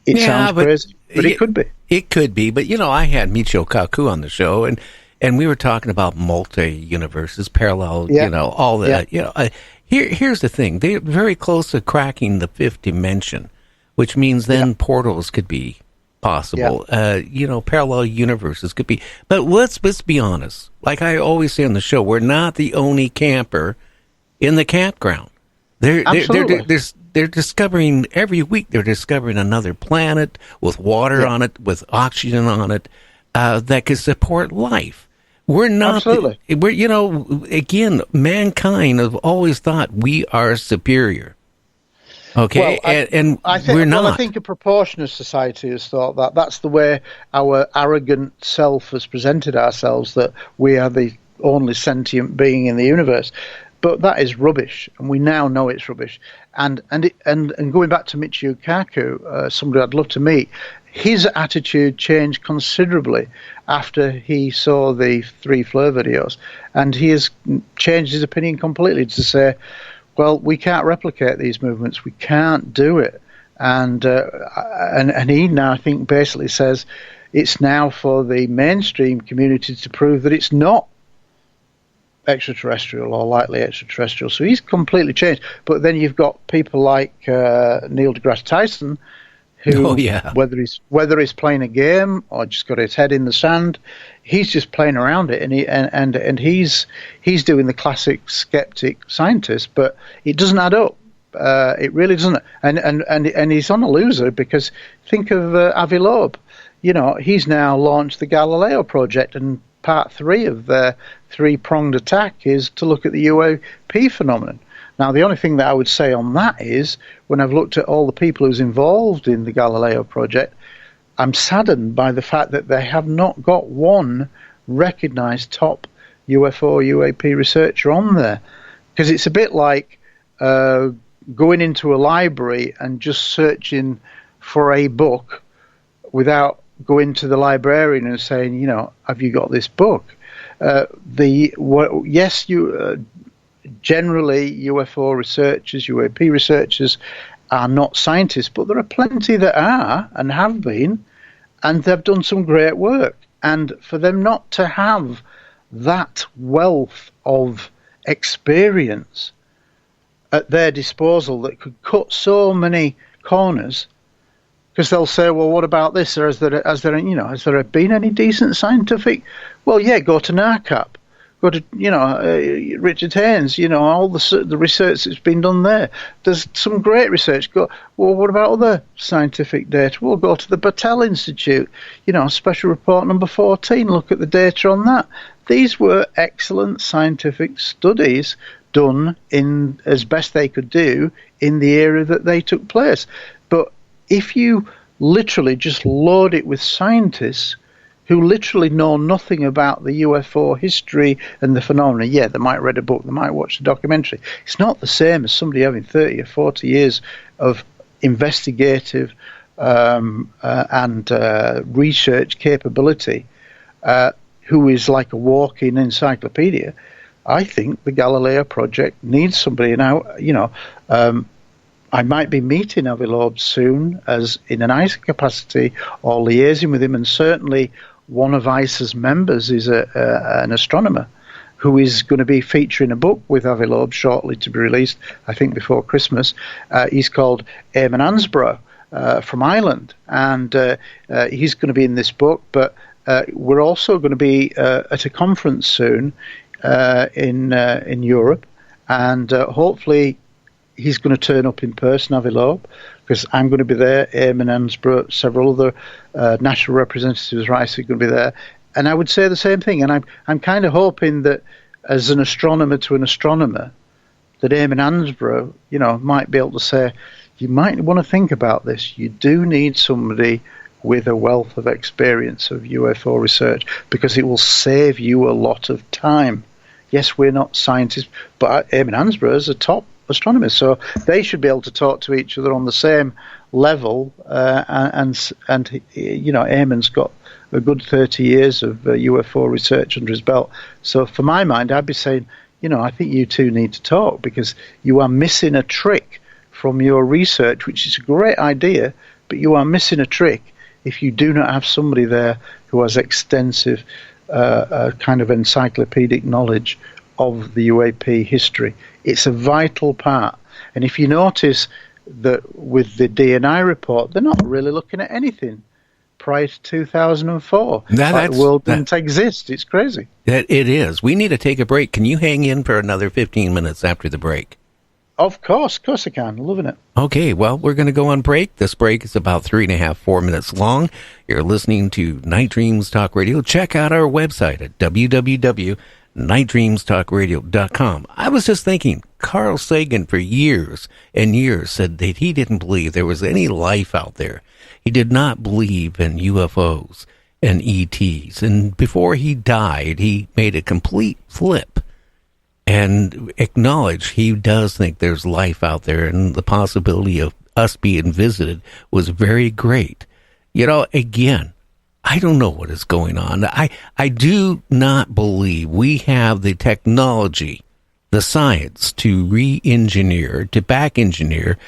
It sounds crazy, but it could be. It could be, but I had Michio Kaku on the show, and we were talking about multi-universes, parallel, all that. Yeah. Here's the thing: they're very close to cracking the fifth dimension, which means then portals could be possible. Parallel universes could be. But let's be honest. Like I always say on the show, we're not the only camper in the campground. They're discovering every week. They're discovering another planet with water on it, with oxygen on it, that could support life. We're not. Again, mankind have always thought we are superior. Okay, and we're not. Well, I think a proportion of society has thought that. That's the way our arrogant self has presented ourselves, that we are the only sentient being in the universe. But that is rubbish, and we now know it's rubbish. And going back to Michio Kaku, somebody I'd love to meet, his attitude changed considerably after he saw the 3 Fleur videos, and he has changed his opinion completely to say, well, we can't replicate these movements, we can't do it. And he now, I think, basically says it's now for the mainstream community to prove that it's not extraterrestrial or likely extraterrestrial. So he's completely changed. But then you've got people like Neil deGrasse Tyson, who, whether he's playing a game or just got his head in the sand, he's just playing around it, and he's doing the classic skeptic scientist, but it doesn't add up. It really doesn't. And he's on a loser, because think of Avi Loeb. He's now launched the Galileo project, and part 3 of their 3-pronged attack is to look at the UAP phenomenon. Now, the only thing that I would say on that is, when I've looked at all the people who's involved in the Galileo project, I'm saddened by the fact that they have not got one recognized top UFO UAP researcher on there. Because it's a bit like going into a library and just searching for a book without going to the librarian and saying, have you got this book? Generally, UFO researchers, UAP researchers are not scientists, but there are plenty that are and have been, and they've done some great work. And for them not to have that wealth of experience at their disposal that could cut so many corners, because they'll say, well, what about this? Has there been any decent scientific? Well, yeah, go to NARCAP. Go to, Richard Haynes, all the research that's been done there. There's some great research. Well, what about other scientific data? We'll go to the Battelle Institute, special report number 14, look at the data on that. these were excellent scientific studies done in as best they could do in the era that they took place. But if you literally just load it with scientists who literally know nothing about the UFO history and the phenomena, yeah, they might read a book, they might watch a documentary. It's not the same as somebody having 30 or 40 years of investigative and research capability, who is like a walking encyclopedia. I think the Galileo project needs somebody now. I might be meeting Avi Loeb soon, as in an ICE capacity, or liaising with him, and certainly one of ICE's members is an astronomer who is going to be featuring a book with Avi Loeb shortly to be released, I think before Christmas. He's called Eamon Ansborough from Ireland, and he's going to be in this book, but we're also going to be at a conference soon in Europe, and hopefully he's going to turn up in person, Avi Loeb, because I'm going to be there. Eamon Ansborough, several other national representatives, Rice, are going to be there. And I would say the same thing. And I'm kind of hoping that as an astronomer to an astronomer, that Eamon Ansborough, might be able to say, you might want to think about this. You do need somebody with a wealth of experience of UFO research, because it will save you a lot of time. Yes, we're not scientists, but Eamon Ansborough is a top astronomer, so they should be able to talk to each other on the same level. And Eamon's got a good 30 years of UFO research under his belt. So for my mind, I'd be saying, I think you two need to talk, because you are missing a trick from your research, which is a great idea, but you are missing a trick if you do not have somebody there who has extensive kind of encyclopedic knowledge of the UAP history. It's a vital part. And if you notice that with the DNI report, they're not really looking at anything prior to 2004. The world didn't exist. It's crazy. It is. We need to take a break. Can you hang in for another 15 minutes after the break? Of course I can. Loving it. Okay, well, we're going to go on break. This break is about 4 minutes long. You're listening to Night Dreams Talk Radio. Check out our website at www.nightdreamstalkradio.com. I was just thinking, Carl Sagan for years and years said that he didn't believe there was any life out there. He did not believe in UFOs and ETs. And before he died, he made a complete flip and acknowledged he does think there's life out there, and the possibility of us being visited was very great. Again, I don't know what is going on. I do not believe we have the technology, the science to re-engineer, to back-engineer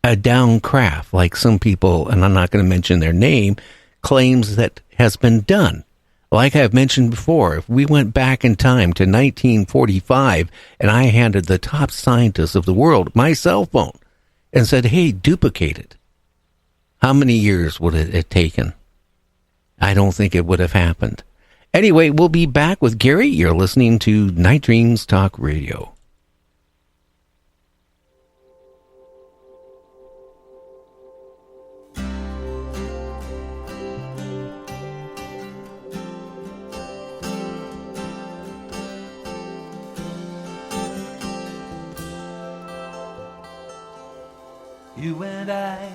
a down craft like some people, and I'm not going to mention their name, claims that has been done. Like I've mentioned before, if we went back in time to 1945 and I handed the top scientists of the world my cell phone and said, hey, duplicate it, how many years would it have taken? I don't think it would have happened. Anyway, we'll be back with Gary. You're listening to Night Dreams Talk Radio. You and I,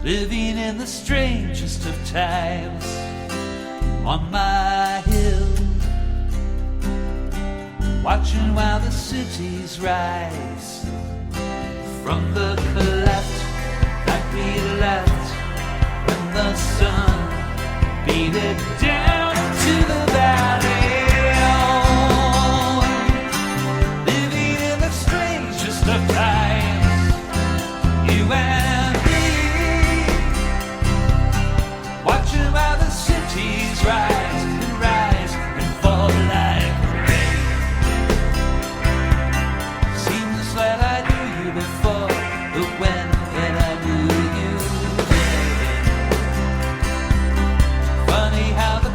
living in the strangest of times, on my hill, watching while the cities rise. From the cleft that we left, when the sun beat it down into the valley. Of times, you and me, watching while the cities rise and fall like rain. Seems that I knew you before, but when I knew you then. Funny how the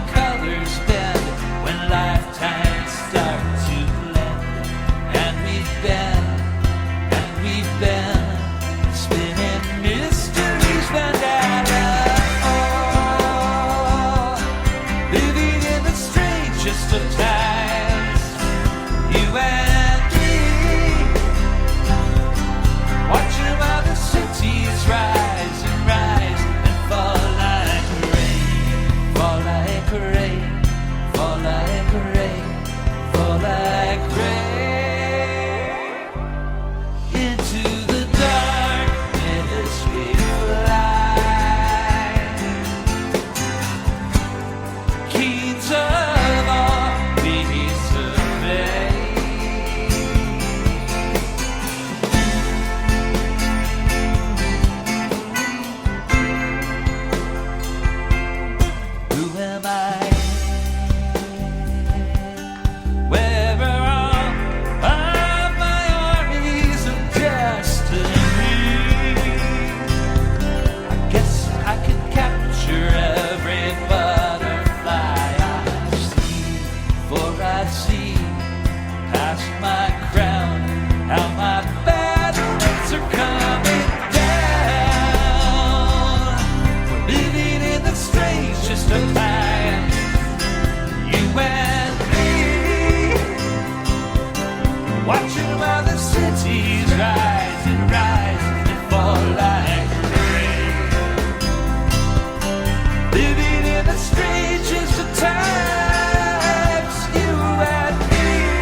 strangers at times, you and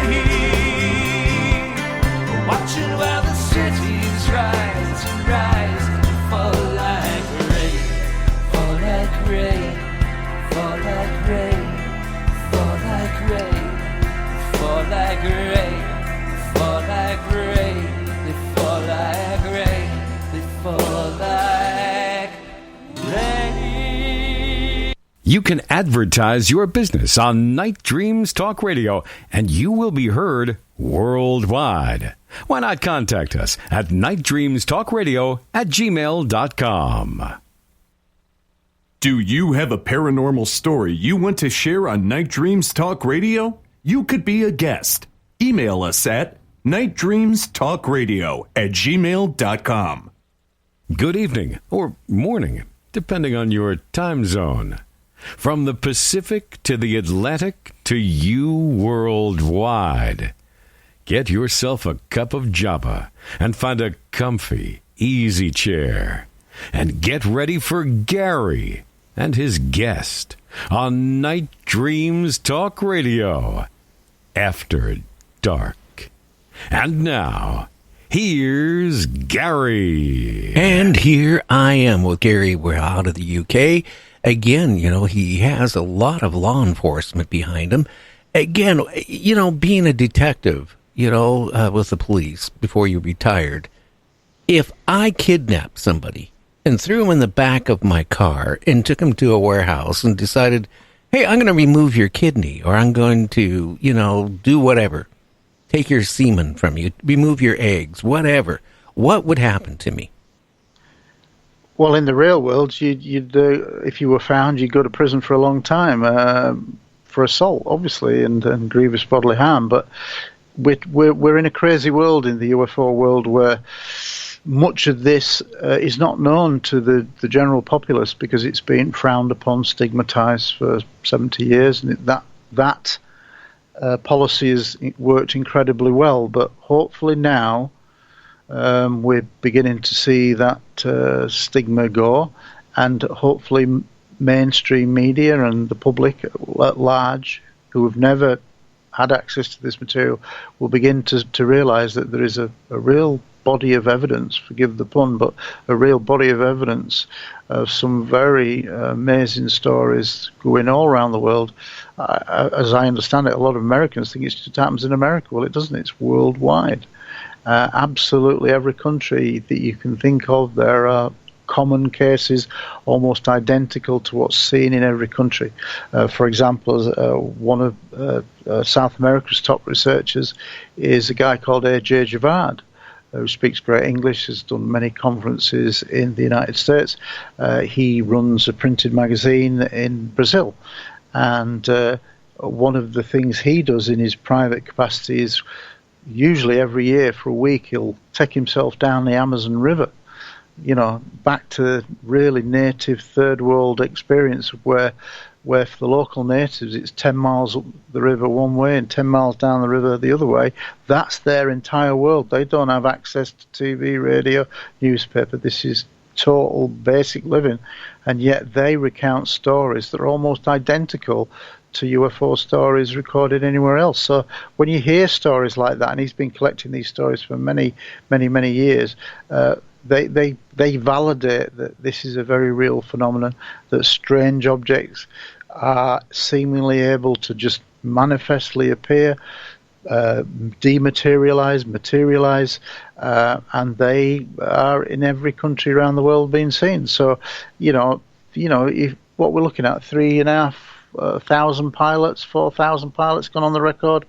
me, watching while the cities rise and rise and fall like rain, fall like rain, fall like rain, fall like rain, fall like rain, fall like rain, they fall like rain, they fall like rain. You can advertise your business on Night Dreams Talk Radio, and you will be heard worldwide. Why not contact us at nightdreamstalkradio@gmail.com. Do you have a paranormal story you want to share on Night Dreams Talk Radio? You could be a guest. Email us at nightdreamstalkradio@gmail.com. Good evening or morning, depending on your time zone. From the Pacific to the Atlantic to you worldwide. Get yourself a cup of Java and find a comfy, easy chair. And get ready for Gary and his guest on Night Dreams Talk Radio After Dark. And now, here's Gary. And here I am with Gary. We're out of the UK. Again, he has a lot of law enforcement behind him. Again, being a detective, with the police before you retired, if I kidnapped somebody and threw him in the back of my car and took him to a warehouse and decided, hey, I'm going to remove your kidney, or I'm going to, do whatever, take your semen from you, remove your eggs, whatever, what would happen to me? Well, in the real world, you'd if you were found, you'd go to prison for a long time for assault, obviously, and grievous bodily harm. But we're in a crazy world, in the UFO world, where much of this is not known to the general populace because it's been frowned upon, stigmatized for 70 years, and that policy has worked incredibly well. But hopefully now we're beginning to see that stigma go, and hopefully mainstream media and the public at large, who have never had access to this material, will begin to realize that there is a real body of evidence, forgive the pun, but a real body of evidence of some very amazing stories going all around the world. As I understand it, a lot of Americans think it just happens in America. Well, it doesn't. It's worldwide. Absolutely every country that you can think of, there are common cases almost identical to what's seen in every country. For example, one of South America's top researchers is a guy called A.J. Javard, who speaks great English, has done many conferences in the United States. He runs a printed magazine in Brazil. And one of the things he does in his private capacity is usually every year for a week he'll take himself down the Amazon River, back to really native third world experience where for the local natives it's 10 miles up the river one way and 10 miles down the river the other way. That's their entire world. They don't have access to TV, radio, newspaper. This is total basic living, and yet they recount stories that are almost identical to UFO stories recorded anywhere else. So when you hear stories like that, and he's been collecting these stories for many, many, many years, they validate that this is a very real phenomenon, that strange objects are seemingly able to just manifestly appear, dematerialize, materialize, and they are in every country around the world being seen. So, if what we're looking at, 3,500 pilots, 4,000 pilots gone on the record,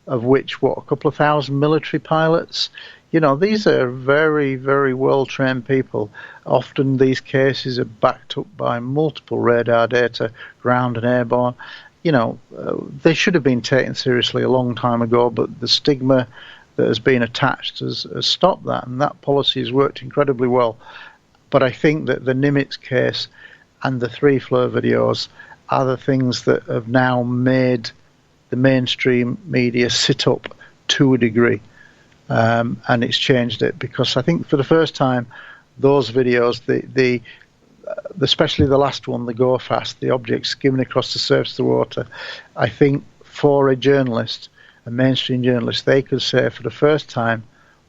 of which, a couple of thousand military pilots. These are very, very well-trained people. Often these cases are backed up by multiple radar data, ground and airborne. They should have been taken seriously a long time ago, but the stigma that has been attached has stopped that, and that policy has worked incredibly well. But I think that the Nimitz case and the Three Fleur videos are the things that have now made the mainstream media sit up to a degree. And it's changed it, because I think for the first time, those videos, especially the last one, the go fast, the object skimming across the surface of the water, I think for a journalist, a mainstream journalist, they could say for the first time,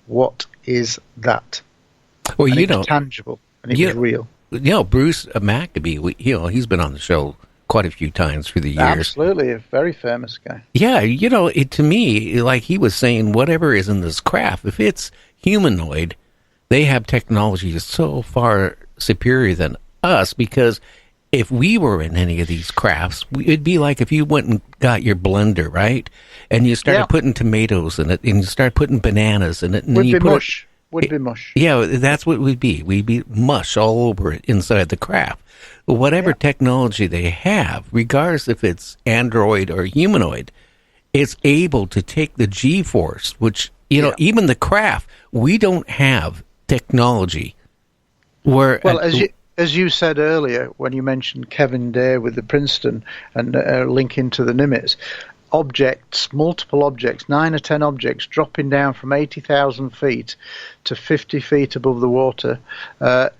what is that? Well, and you it know, was tangible and it was real. You know, Bruce Maccabee, he's been on the show quite a few times through the years. Absolutely, a very famous guy. Yeah, to me, like he was saying, whatever is in this craft, if it's humanoid, they have technology so far superior than us, because if we were in any of these crafts, it'd be like if you went and got your blender, right? And you started putting tomatoes in it, and you start putting bananas in it. And Would you be mush. Would be mush. Yeah, that's what we'd be. We'd be mush all over it inside the craft. Whatever technology they have, regardless if it's android or humanoid, it's able to take the G-force, which, even the craft, we don't have technology. Well, as you said earlier, when you mentioned Kevin Day with the Princeton and linking to the Nimitz, multiple objects, 9 or 10 objects dropping down from 80,000 feet to 50 feet above the water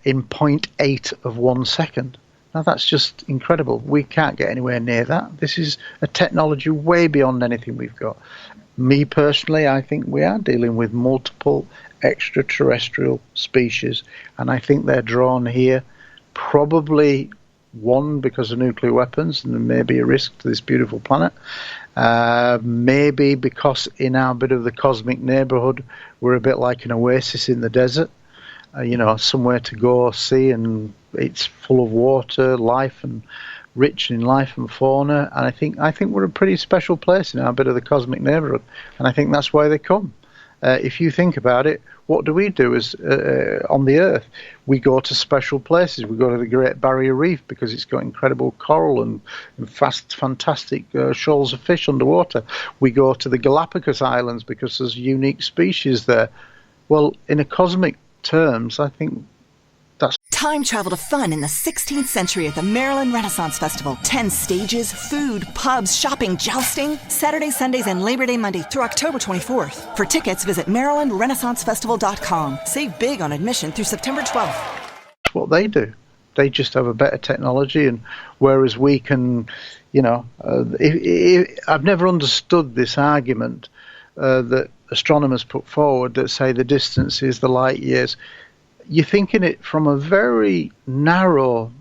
in 0.8 of 1 second. Now, that's just incredible. We can't get anywhere near that. This is a technology way beyond anything we've got. Me personally, I think we are dealing with multiple extraterrestrial species, and I think they're drawn here probably, one, because of nuclear weapons, and there may be a risk to this beautiful planet. Maybe because in our bit of the cosmic neighborhood, we're a bit like an oasis in the desert, somewhere to go see, and it's full of water, life, and rich in life and fauna. And I think we're a pretty special place in our bit of the cosmic neighborhood, and I think that's why they come. If you think about it, what do we do as on the Earth? We go to special places. We go to the Great Barrier Reef because it's got incredible coral and fantastic shoals of fish underwater. We go to the Galapagos Islands because there's unique species there. Well, in a cosmic terms, I think that's... Time travel to fun in the 16th century at the Maryland Renaissance Festival. 10 stages, food, pubs, shopping, jousting. Saturdays, Sundays, and Labor Day Monday through October 24th. For tickets, visit MarylandRenaissanceFestival.com. Save big on admission through September 12th. That's what they do. They just have a better technology, and whereas we can, I've never understood this argument that astronomers put forward that say the distance is the light years. You're thinking it from a very narrow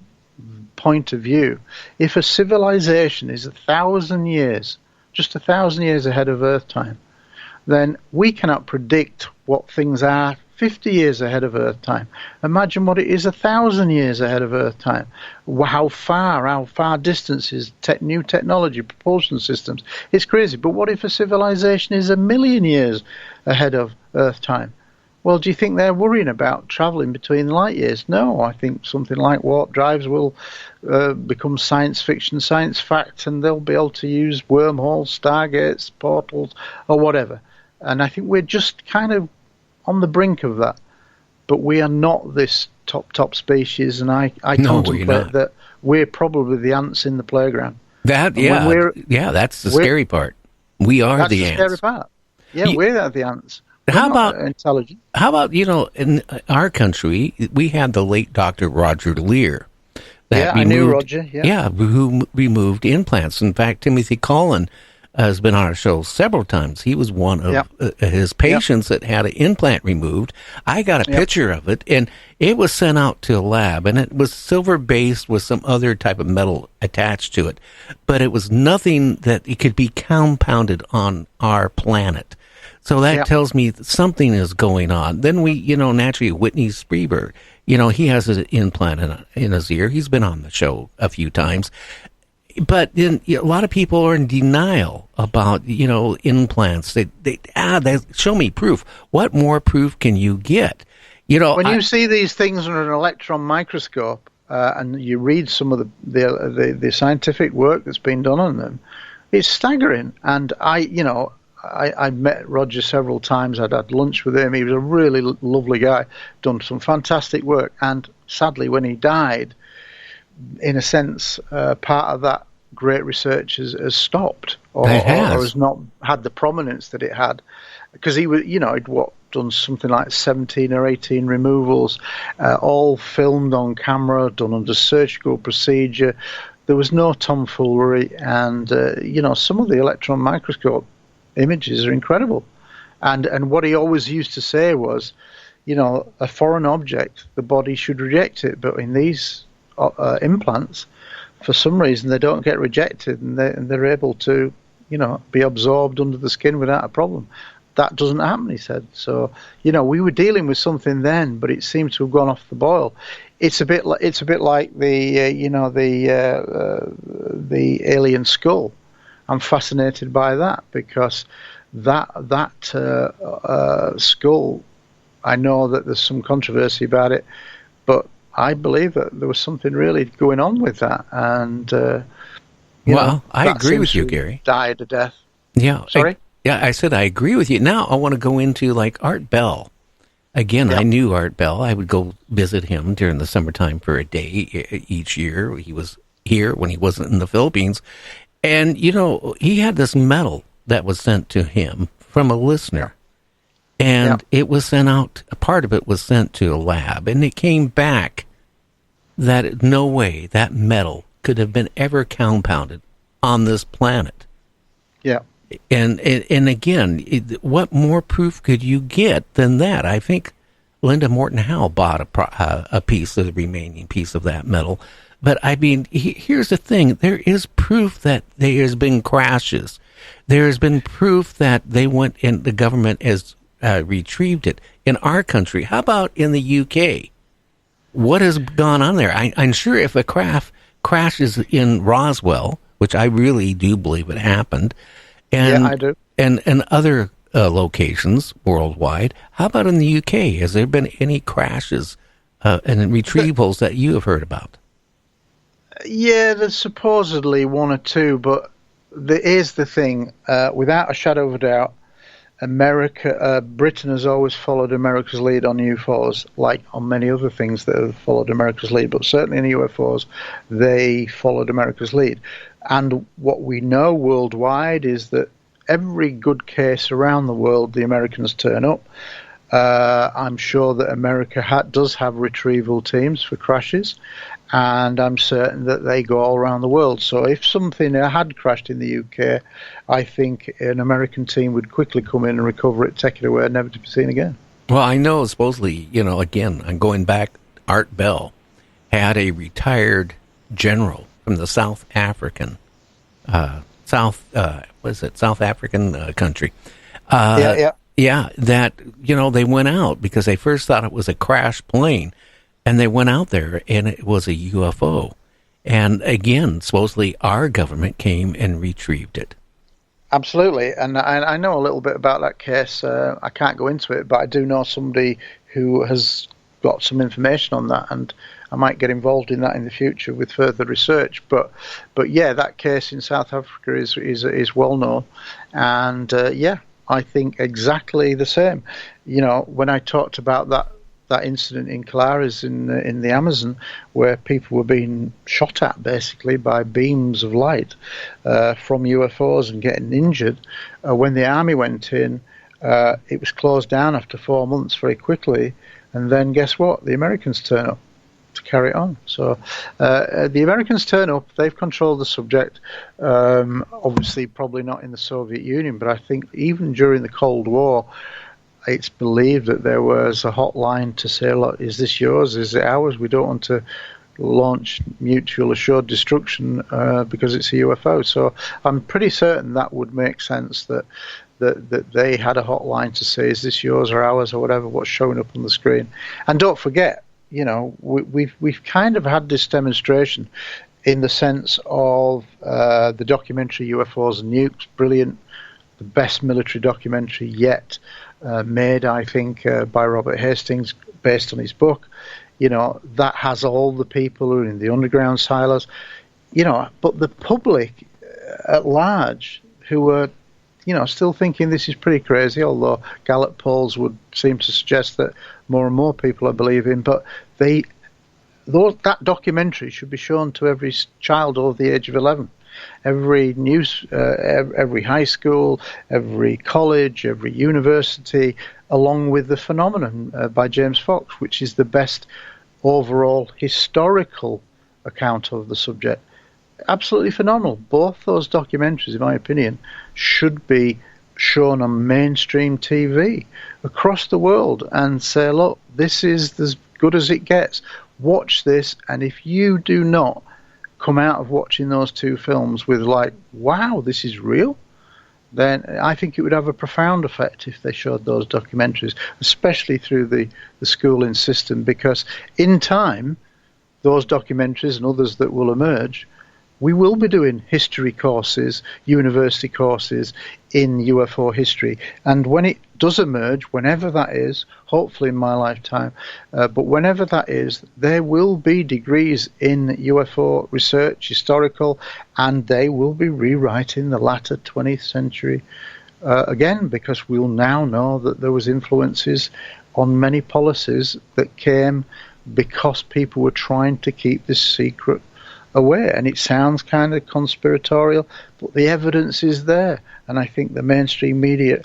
point of view. If a civilization is 1,000 years, just 1,000 years ahead of Earth time, then we cannot predict what things are 50 years ahead of Earth time. Imagine what it is 1,000 years ahead of Earth time. How far distances, new technology, propulsion systems. It's crazy. But what if a civilization is 1,000,000 years ahead of Earth time? Well, do you think they're worrying about traveling between light years? No, I think something like warp drives will become science fiction, science fact, and they'll be able to use wormholes, stargates, portals, or whatever. And I think we're just kind of on the brink of that. But we are not this top contemplate that we're probably the ants in the playground. That's the scary part. We are the ants. That's the scary part. Yeah, we're the ants. How about intelligent? How about, in our country, we had the late Dr. Roger Lear. I knew Roger. Yeah, who removed implants. In fact, Timothy Collin has been on our show several times. He was one of his patients that had an implant removed. I got a picture of it, and it was sent out to a lab, and it was silver-based with some other type of metal attached to it. But it was nothing that it could be compounded on our planet. So that tells me that something is going on. Then we, naturally, Whitney Sprieber, he has an implant in his ear. He's been on the show a few times. But then a lot of people are in denial about, implants. They show me proof. What more proof can you get? When you see these things under an electron microscope and you read some of the scientific work that's been done on them, it's staggering. And I met Roger several times. I'd had lunch with him. He was a really lovely guy, done some fantastic work. And sadly, when he died, in a sense, part of that great research has stopped or has not had the prominence that it had. Because he was, done something like 17 or 18 removals, all filmed on camera, done under surgical procedure. There was no tomfoolery, and some of the electron microscope images are incredible. And what he always used to say was, a foreign object, the body should reject it, but in these implants, for some reason, they don't get rejected, and they're able to, be absorbed under the skin without a problem. That doesn't happen, he said. So, we were dealing with something then, but it seems to have gone off the boil. It's a bit like the alien skull. I'm fascinated by that because that skull, I know that there's some controversy about it, but I believe that there was something really going on with that, and I agree with you, Gary. Died a death. Yeah, sorry. I said I agree with you. Now I want to go into like Art Bell. Again, I knew Art Bell. I would go visit him during the summertime for a day each year. He was here when he wasn't in the Philippines, and he had this medal that was sent to him from a listener. And it was sent out, a part of it was sent to a lab, and it came back that no way that metal could have been ever compounded on this planet. Yeah. And again, what more proof could you get than that? I think Linda Morton Howe bought a piece of the remaining piece of that metal. But I mean, here's the thing. There is proof that there has been crashes. There has been proof that they went and the government has retrieved it. In our country, how about in the UK? What has gone on there? I'm sure if a craft crashes in Roswell, which I really do believe it happened, and I do. and other locations worldwide, how about in the UK? Has there been any crashes and retrievals that you have heard about? Yeah, there's supposedly one or two, but here's the thing. Without a shadow of a doubt, Britain has always followed America's lead on UFOs, like on many other things that have followed America's lead, but certainly in UFOs, they followed America's lead. And what we know worldwide is that every good case around the world, the Americans turn up. I'm sure that America does have retrieval teams for crashes, and I'm certain that they go all around the world. So if something had crashed in the UK, I think an American team would quickly come in and recover it, take it away, never to be seen again. Well, I know supposedly, again, I'm going back, Art Bell had a retired general from the South African country. Yeah, that, they went out because they first thought it was a crashed plane, and they went out there, and it was a UFO. And again, supposedly our government came and retrieved it. Absolutely, and I know a little bit about that case. I can't go into it, but I do know somebody who has got some information on that, and I might get involved in that in the future with further research. But yeah, that case in South Africa is well known, and I think exactly the same. When I talked about that incident in Colares in the Amazon, where people were being shot at basically by beams of light from UFOs and getting injured, when the army went in, it was closed down after 4 months very quickly, and then guess what? The Americans turn up to carry it on. So the Americans turn up, they've controlled the subject, obviously probably not in the Soviet Union, but I think even during the Cold War, it's believed that there was a hotline to say, look, is this yours? Is it ours? We don't want to launch mutual assured destruction because it's a UFO. So I'm pretty certain that would make sense that they had a hotline to say, is this yours or ours or whatever, what's showing up on the screen. And don't forget, we've kind of had this demonstration in the sense of the documentary UFOs and Nukes, brilliant, the best military documentary yet made, I think, by Robert Hastings, based on his book. That has all the people who are in the underground silos, but the public at large who are, still thinking this is pretty crazy, although Gallup polls would seem to suggest that more and more people are believing, but that documentary should be shown to every child over the age of 11. Every every high school, every college, every university, along with The Phenomenon by James Fox, which is the best overall historical account of the subject. Absolutely phenomenal. Both those documentaries, in my opinion, should be shown on mainstream TV across the world and say, look, this is as good as it gets. Watch this, and if you do not come out of watching those two films with like, wow, this is real, then I think it would have a profound effect if they showed those documentaries, especially through the schooling system, because in time, those documentaries and others that will emerge, we will be doing history courses, university courses in UFO history. And when it does emerge, whenever that is, hopefully in my lifetime, but whenever that is, there will be degrees in UFO research, historical, and they will be rewriting the latter 20th century again, because we'll now know that there was influences on many policies that came because people were trying to keep this secret away. And it sounds kind of conspiratorial, but the evidence is there. And I think the mainstream media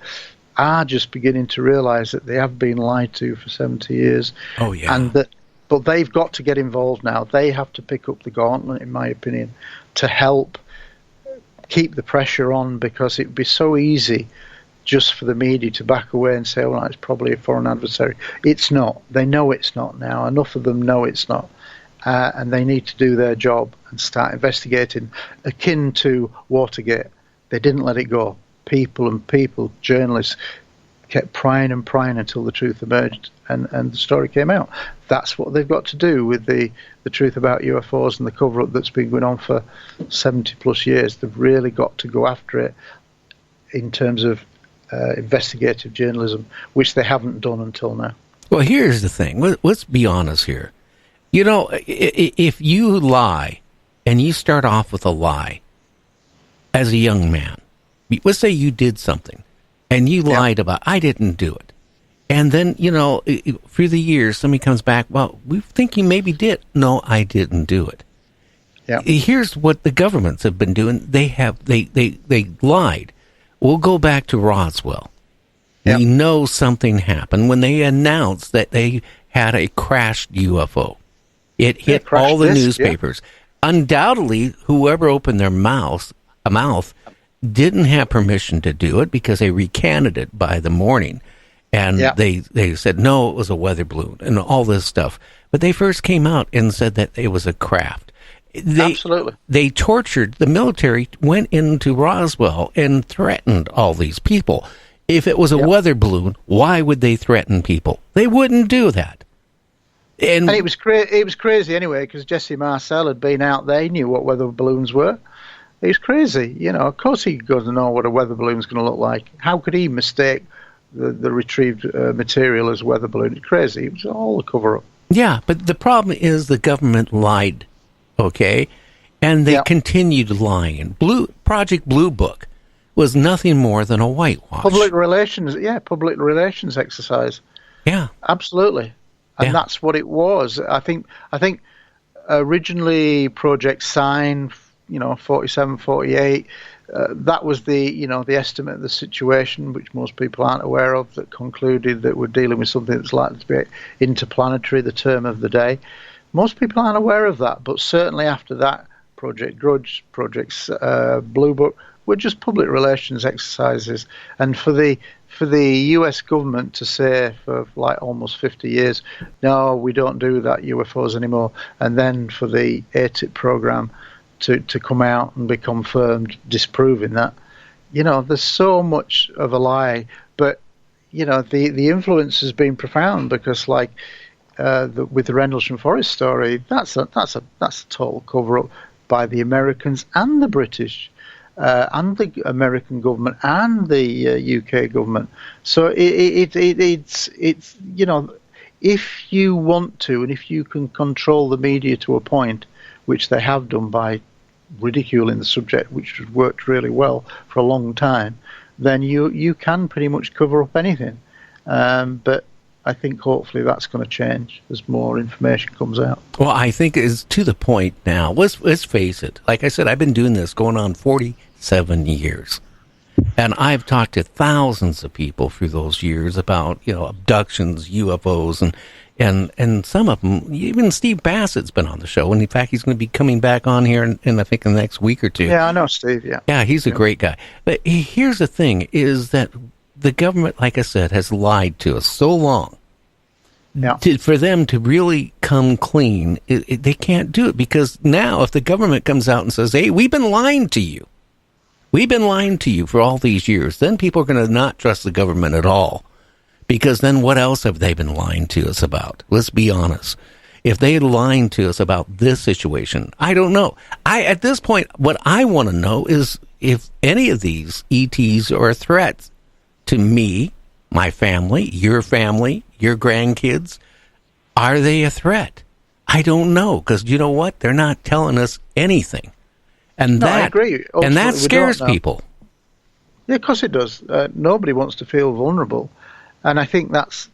are just beginning to realize that they have been lied to for 70 years. Oh, yeah. And but they've got to get involved now. They have to pick up the gauntlet, in my opinion, to help keep the pressure on, because it'd be so easy just for the media to back away and say, well, it's probably a foreign adversary. It's not. They know it's not now. Enough of them know it's not. And they need to do their job and start investigating, akin to Watergate. They didn't let it go. People, journalists, kept prying and prying until the truth emerged and the story came out. That's what they've got to do with the truth about UFOs and the cover-up that's been going on for 70-plus years. They've really got to go after it in terms of investigative journalism, which they haven't done until now. Well, here's the thing. Let's be honest here. You know, if you lie, and you start off with a lie as a young man, let's say you did something, and you lied about, I didn't do it. And then, you know, through the years, somebody comes back, well, we think you maybe did. No, I didn't do it. Yeah. Here's what the governments have been doing. They lied. We'll go back to Roswell. We know something happened when they announced that they had a crashed UFO. It hit all the newspapers. Yeah. Undoubtedly, whoever opened their mouth didn't have permission to do it because they recanted it by the morning. And they said, no, it was a weather balloon and all this stuff. But they first came out and said that it was a craft. Absolutely. They tortured, the military went into Roswell and threatened all these people. If it was a weather balloon, why would they threaten people? They wouldn't do that. And it was crazy anyway, because Jesse Marcel had been out there. He knew what weather balloons were. It was crazy. You know, of course he got to know what a weather balloon's going to look like. How could he mistake the retrieved material as weather balloon? It's crazy. It was all a cover-up. Yeah, but the problem is the government lied, okay? And they continued lying. Project Blue Book was nothing more than a whitewash. Public relations exercise. Yeah. Absolutely. And that's what it was. I think originally Project Sign, 47, 48, that was the estimate of the situation, which most people aren't aware of, that concluded that we're dealing with something that's likely to be interplanetary, the term of the day. Most people aren't aware of that, but certainly after that, Project Grudge, Project Blue Book, were just public relations exercises. And for the US government to say for like almost 50 years, no, we don't do that UFOs anymore, and then for the ATIP program to come out and be confirmed disproving that, there's so much of a lie. But the influence has been profound, because with the Rendlesham Forest story, that's a total cover up by the Americans and the British. And the American government and the UK government. So it's if you want to, and if you can control the media to a point, which they have done by ridiculing the subject, which has worked really well for a long time, then you can pretty much cover up anything. But I think hopefully that's going to change as more information comes out. Well, I think it's to the point now. Let's face it. Like I said, I've been doing this going on 47 years. And I've talked to thousands of people through those years about, abductions, UFOs, and some of them, even Steve Bassett's been on the show. And in fact, he's going to be coming back on here in I think, the next week or two. Yeah, I know Steve, yeah. Yeah, he's a great guy. But here's the thing, is that the government, like I said, has lied to us so long. Yeah. For them to really come clean, they can't do it. Because now, if the government comes out and says, hey, we've been lying to you. We've been lying to you for all these years. Then people are going to not trust the government at all. Because then what else have they been lying to us about? Let's be honest. If they had lied to us about this situation, I don't know. At this point, what I want to know is if any of these ETs are a threat to me, my family, your grandkids. Are they a threat? I don't know. Because you know what? They're not telling us anything. And I agree. And that scares people. Yeah, of course it does. Nobody wants to feel vulnerable, and I think that's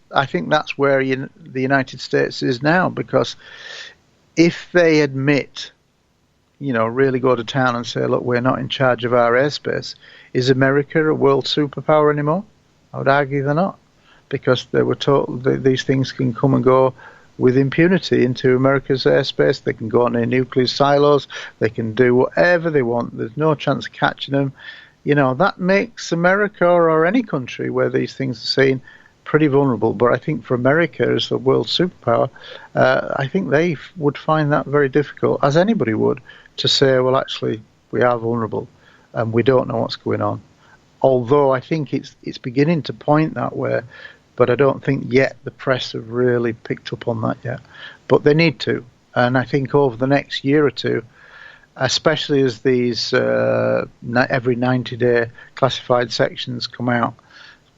where the United States is now. Because if they admit, really go to town and say, look, we're not in charge of our airspace, is America a world superpower anymore? I would argue they're not, because they were told that these things can come and go with impunity into America's airspace. They can go on their nuclear silos. They can do whatever they want. There's no chance of catching them. That makes America or any country where these things are seen pretty vulnerable. But I think for America as the world superpower, I think they would find that very difficult, as anybody would, to say, well, actually, we are vulnerable and we don't know what's going on. Although I think it's beginning to point that way. But I don't think yet the press have really picked up on that yet. But they need to. And I think over the next year or two, especially as these every 90-day classified sections come out,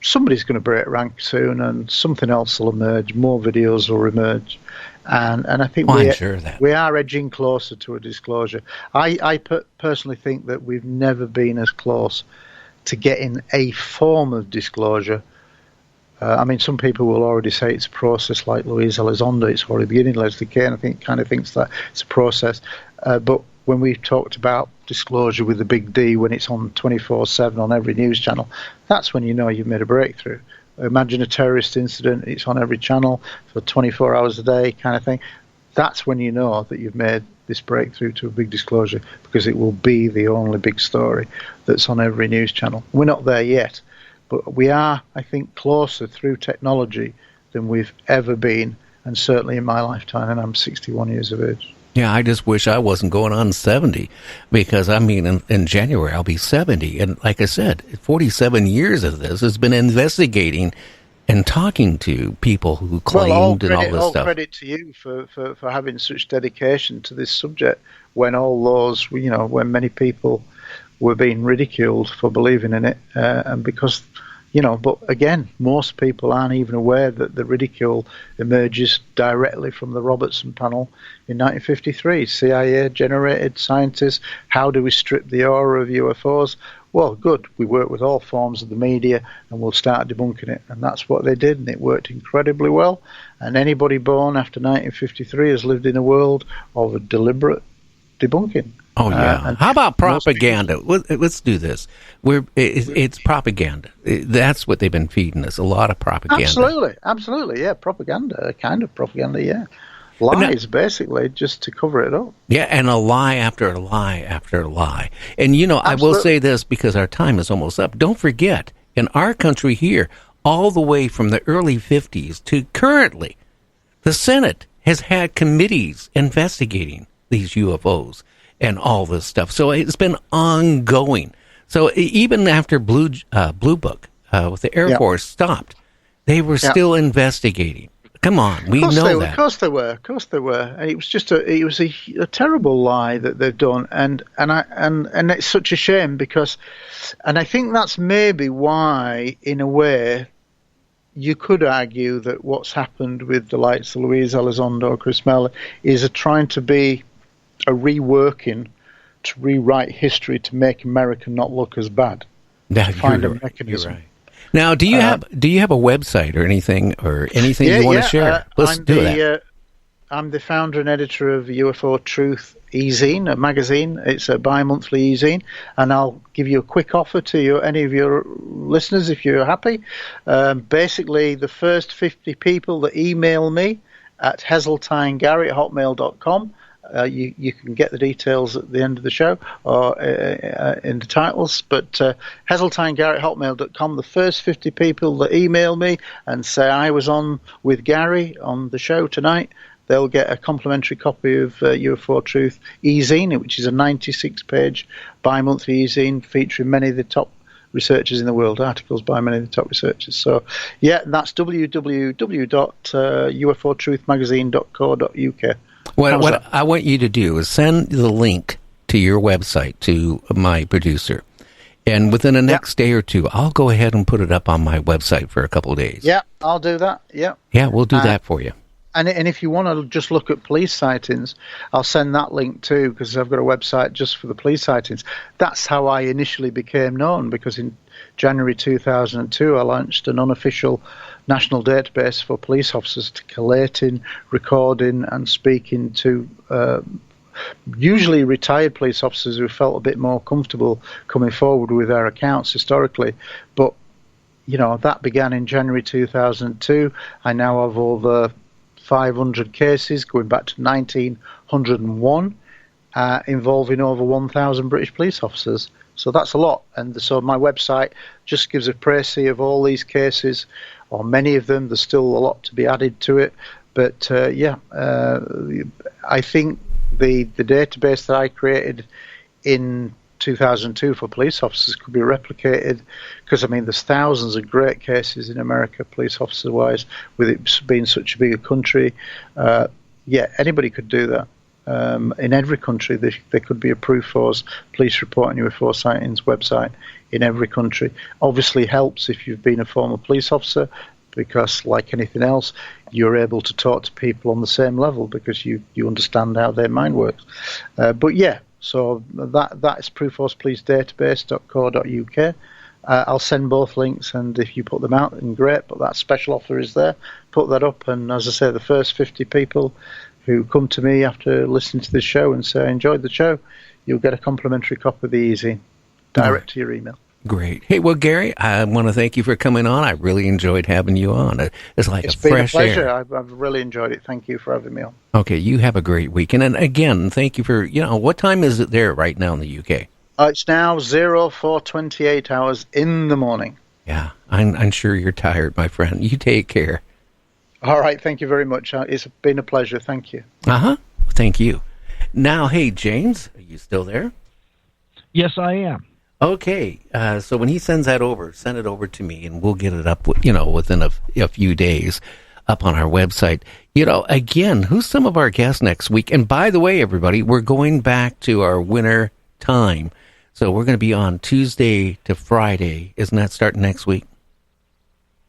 somebody's going to break rank soon and something else will emerge, more videos will emerge. And I think we are edging closer to a disclosure. I personally think that we've never been as close to getting a form of disclosure. Some people will already say it's a process like Luis Elizondo, it's already beginning. Leslie Kane, I think, kind of thinks that it's a process. But when we've talked about disclosure with the big D, when it's on 24/7 on every news channel, that's when you know you've made a breakthrough. Imagine a terrorist incident, it's on every channel for 24 hours a day kind of thing. That's when you know that you've made this breakthrough to a big disclosure, because it will be the only big story that's on every news channel. We're not there yet. But we are, I think, closer through technology than we've ever been, and certainly in my lifetime, and I'm 61 years of age. Yeah, I just wish I wasn't going on 70, because, in January I'll be 70. And like I said, 47 years of this has been investigating and talking to people who claimed all this stuff. All credit to you for having such dedication to this subject when all those, when many people were being ridiculed for believing in it, and because, but again, most people aren't even aware that the ridicule emerges directly from the Robertson panel in 1953. CIA-generated scientists, how do we strip the aura of UFOs? Well, good, we work with all forms of the media and we'll start debunking it. And that's what they did, and it worked incredibly well. And anybody born after 1953 has lived in a world of a deliberate debunking. Oh, yeah. How about propaganda? Let's do this. It's propaganda. That's what they've been feeding us, a lot of propaganda. Absolutely, yeah, propaganda, a kind of propaganda, yeah. Lies, basically, just to cover it up. Yeah, and a lie after a lie after a lie. And, I will say this because our time is almost up. Don't forget, in our country here, all the way from the early 50s to currently, the Senate has had committees investigating these UFOs and all this stuff. So it's been ongoing. So even after Blue Book with the Air Force stopped, they were still investigating. Come on, we know that. Of course they were. And it was just a terrible lie that they've done, and it's such a shame because, and I think that's maybe why, in a way, you could argue that what's happened with the likes of Luis Elizondo, Chris Mellor, is trying to be a reworking to rewrite history to make America not look as bad. Yeah, to find a mechanism. You're right. Now, do you have a website or anything you want to share? Let's do that. I'm the founder and editor of UFO Truth e-zine, a magazine. It's a bi-monthly e-zine, and I'll give you a quick offer to any of your listeners if you're happy. Basically, the first 50 people that email me at heseltinegary@hotmail.com. You can get the details at the end of the show or in the titles, but heseltinegary@hotmail.com. The first 50 people that email me and say I was on with Gary on the show tonight, they'll get a complimentary copy of UFO Truth e-zine, which is a 96-page bi-monthly e-zine featuring many of the top researchers in the world, articles by many of the top researchers. So, that's www.ufotruthmagazine.co.uk. What I want you to do is send the link to your website to my producer. And within the next day or two, I'll go ahead and put it up on my website for a couple of days. Yeah, I'll do that. Yeah. Yeah, we'll do that for you. And if you want to just look at police sightings, I'll send that link too, because I've got a website just for the police sightings. That's how I initially became known, because in January 2002, I launched an unofficial national database for police officers to collating, recording, and speaking to usually retired police officers who felt a bit more comfortable coming forward with their accounts historically. But, that began in January 2002. I now have over 500 cases going back to 1901, involving over 1,000 British police officers. So that's a lot. And so my website just gives a précis of all these cases, or many of them. There's still a lot to be added to it. But, I think the database that I created in 2002 for police officers could be replicated, because there's thousands of great cases in America, police officer wise, with it being such a big country. Anybody could do that. In every country there could be a Proof Force police reporting UFO sightings website in every country. Obviously helps if you've been a former police officer, because like anything else, you're able to talk to people on the same level because you understand how their mind works. So that's proofforcepolicedatabase.co.uk. I'll send both links, and if you put them out, then great, but that special offer is there. Put that up, and as I say, the first 50 people who come to me after listening to this show and say, I enjoyed the show, you'll get a complimentary copy of the e-zine direct to your email. Great. Hey, well, Gary, I want to thank you for coming on. I really enjoyed having you on. It's like it's a fresh air. It's been a pleasure. I've really enjoyed it. Thank you for having me on. Okay, you have a great weekend. And again, thank you for, what time is it there right now in the UK? It's now 04:28 hours in the morning. Yeah, I'm sure you're tired, my friend. You take care. All right, thank you very much. It's been a pleasure. Thank you. Uh-huh. Thank you. Now, hey, James, are you still there? Yes, I am. Okay, so when he sends that over, send it over to me, and we'll get it up, within a few days up on our website. Again, who's some of our guests next week? And by the way, everybody, we're going back to our winter time. So we're going to be on Tuesday to Friday. Isn't that starting next week?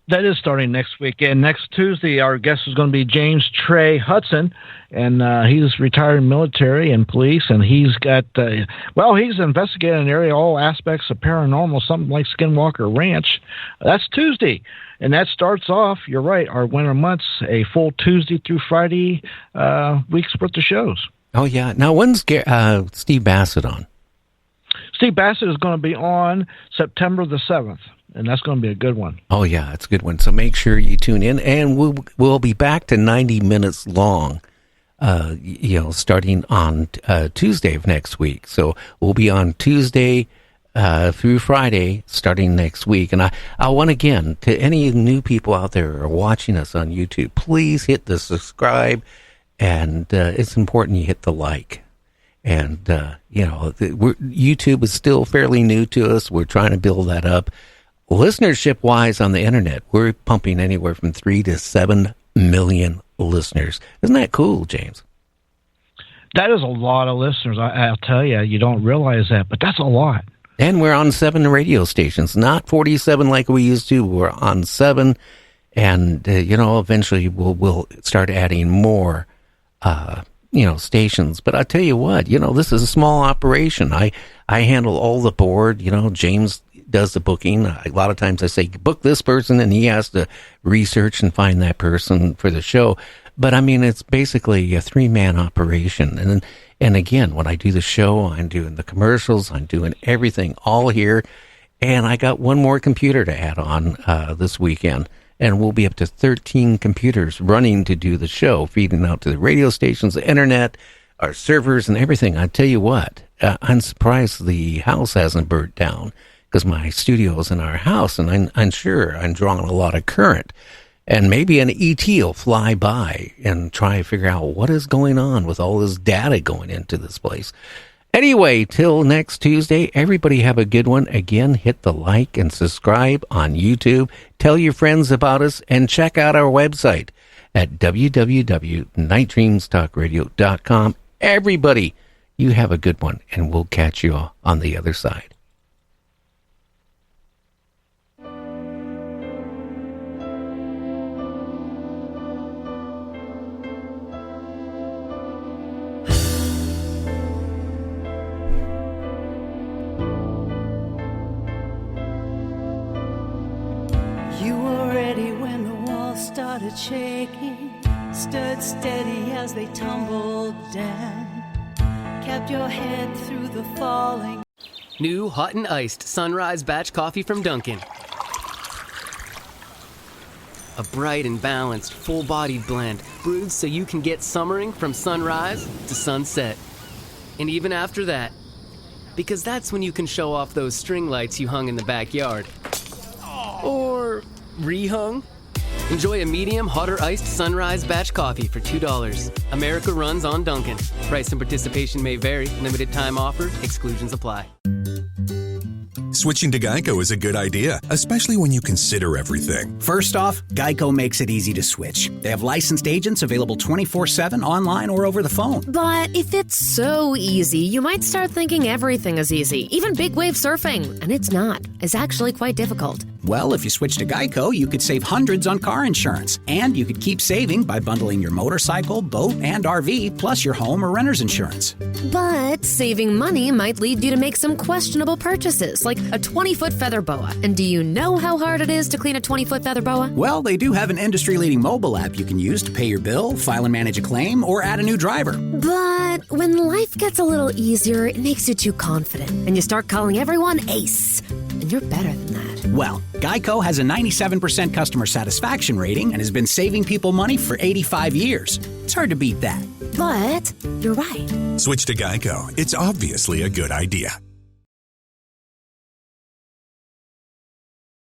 That is starting next week. And next Tuesday, our guest is going to be James Trey Hudson. And he's retired military and police. And he's got, he's investigating an area, all aspects of paranormal, something like Skinwalker Ranch. That's Tuesday. And that starts off, you're right, our winter months, a full Tuesday through Friday week's worth of shows. Oh, yeah. Now, when's Steve Bassett on? Steve Bassett is going to be on September the 7th. And that's going to be a good one. Oh, yeah, it's a good one. So make sure you tune in. And we'll be back to 90 minutes long, starting on Tuesday of next week. So we'll be on Tuesday through Friday starting next week. And I want, again, to any new people out there who are watching us on YouTube, please hit the subscribe. And it's important you hit the like. And, YouTube is still fairly new to us. We're trying to build that up. Listenership-wise on the internet, we're pumping anywhere from 3 to 7 million listeners. Isn't that cool, James? That is a lot of listeners. I'll tell you, you don't realize that, but that's a lot. And we're on 7 radio stations, not 47 like we used to. We're on 7, and, eventually we'll start adding more, stations. But I tell you what, this is a small operation. I handle all the board. James does the booking. A lot of times I say, book this person, and he has to research and find that person for the show. But I mean, it's basically a 3-man operation. And again, when I do the show, I'm doing the commercials, I'm doing everything all here. And I got one more computer to add on this weekend. And we'll be up to 13 computers running to do the show, feeding out to the radio stations, the internet, our servers, and everything. I tell you what, I'm surprised the house hasn't burnt down, because my studio is in our house, and I'm sure I'm drawing a lot of current. And maybe an ET will fly by and try to figure out what is going on with all this data going into this place. Anyway, till next Tuesday, everybody have a good one. Again, hit the like and subscribe on YouTube. Tell your friends about us, and check out our website at www.nightdreamstalkradio.com. Everybody, you have a good one, and we'll catch you on the other side. Started shaking, stood steady as they tumbled down, kept your head through the falling. New hot and iced Sunrise Batch Coffee from Dunkin'. A bright and balanced, full-bodied blend brewed so you can get summering from sunrise to sunset. And even after that, because that's when you can show off those string lights you hung in the backyard. Or rehung. Enjoy a medium, hot or iced Sunrise Batch Coffee for $2. America runs on Dunkin'. Price and participation may vary. Limited time offer. Exclusions apply. Switching to Geico is a good idea, especially when you consider everything. First off, Geico makes it easy to switch. They have licensed agents available 24/7 online or over the phone. But if it's so easy, you might start thinking everything is easy, even big wave surfing. And it's not. It's actually quite difficult. Well, if you switch to Geico, you could save hundreds on car insurance. And you could keep saving by bundling your motorcycle, boat, and RV, plus your home or renter's insurance. But saving money might lead you to make some questionable purchases, like a 20-foot feather boa. And do you know how hard it is to clean a 20-foot feather boa? Well, they do have an industry-leading mobile app you can use to pay your bill, file and manage a claim, or add a new driver. But when life gets a little easier, it makes you too confident. And you start calling everyone Ace. And you're better than that. Well, Geico has a 97% customer satisfaction rating and has been saving people money for 85 years. It's hard to beat that. But you're right. Switch to Geico. It's obviously a good idea.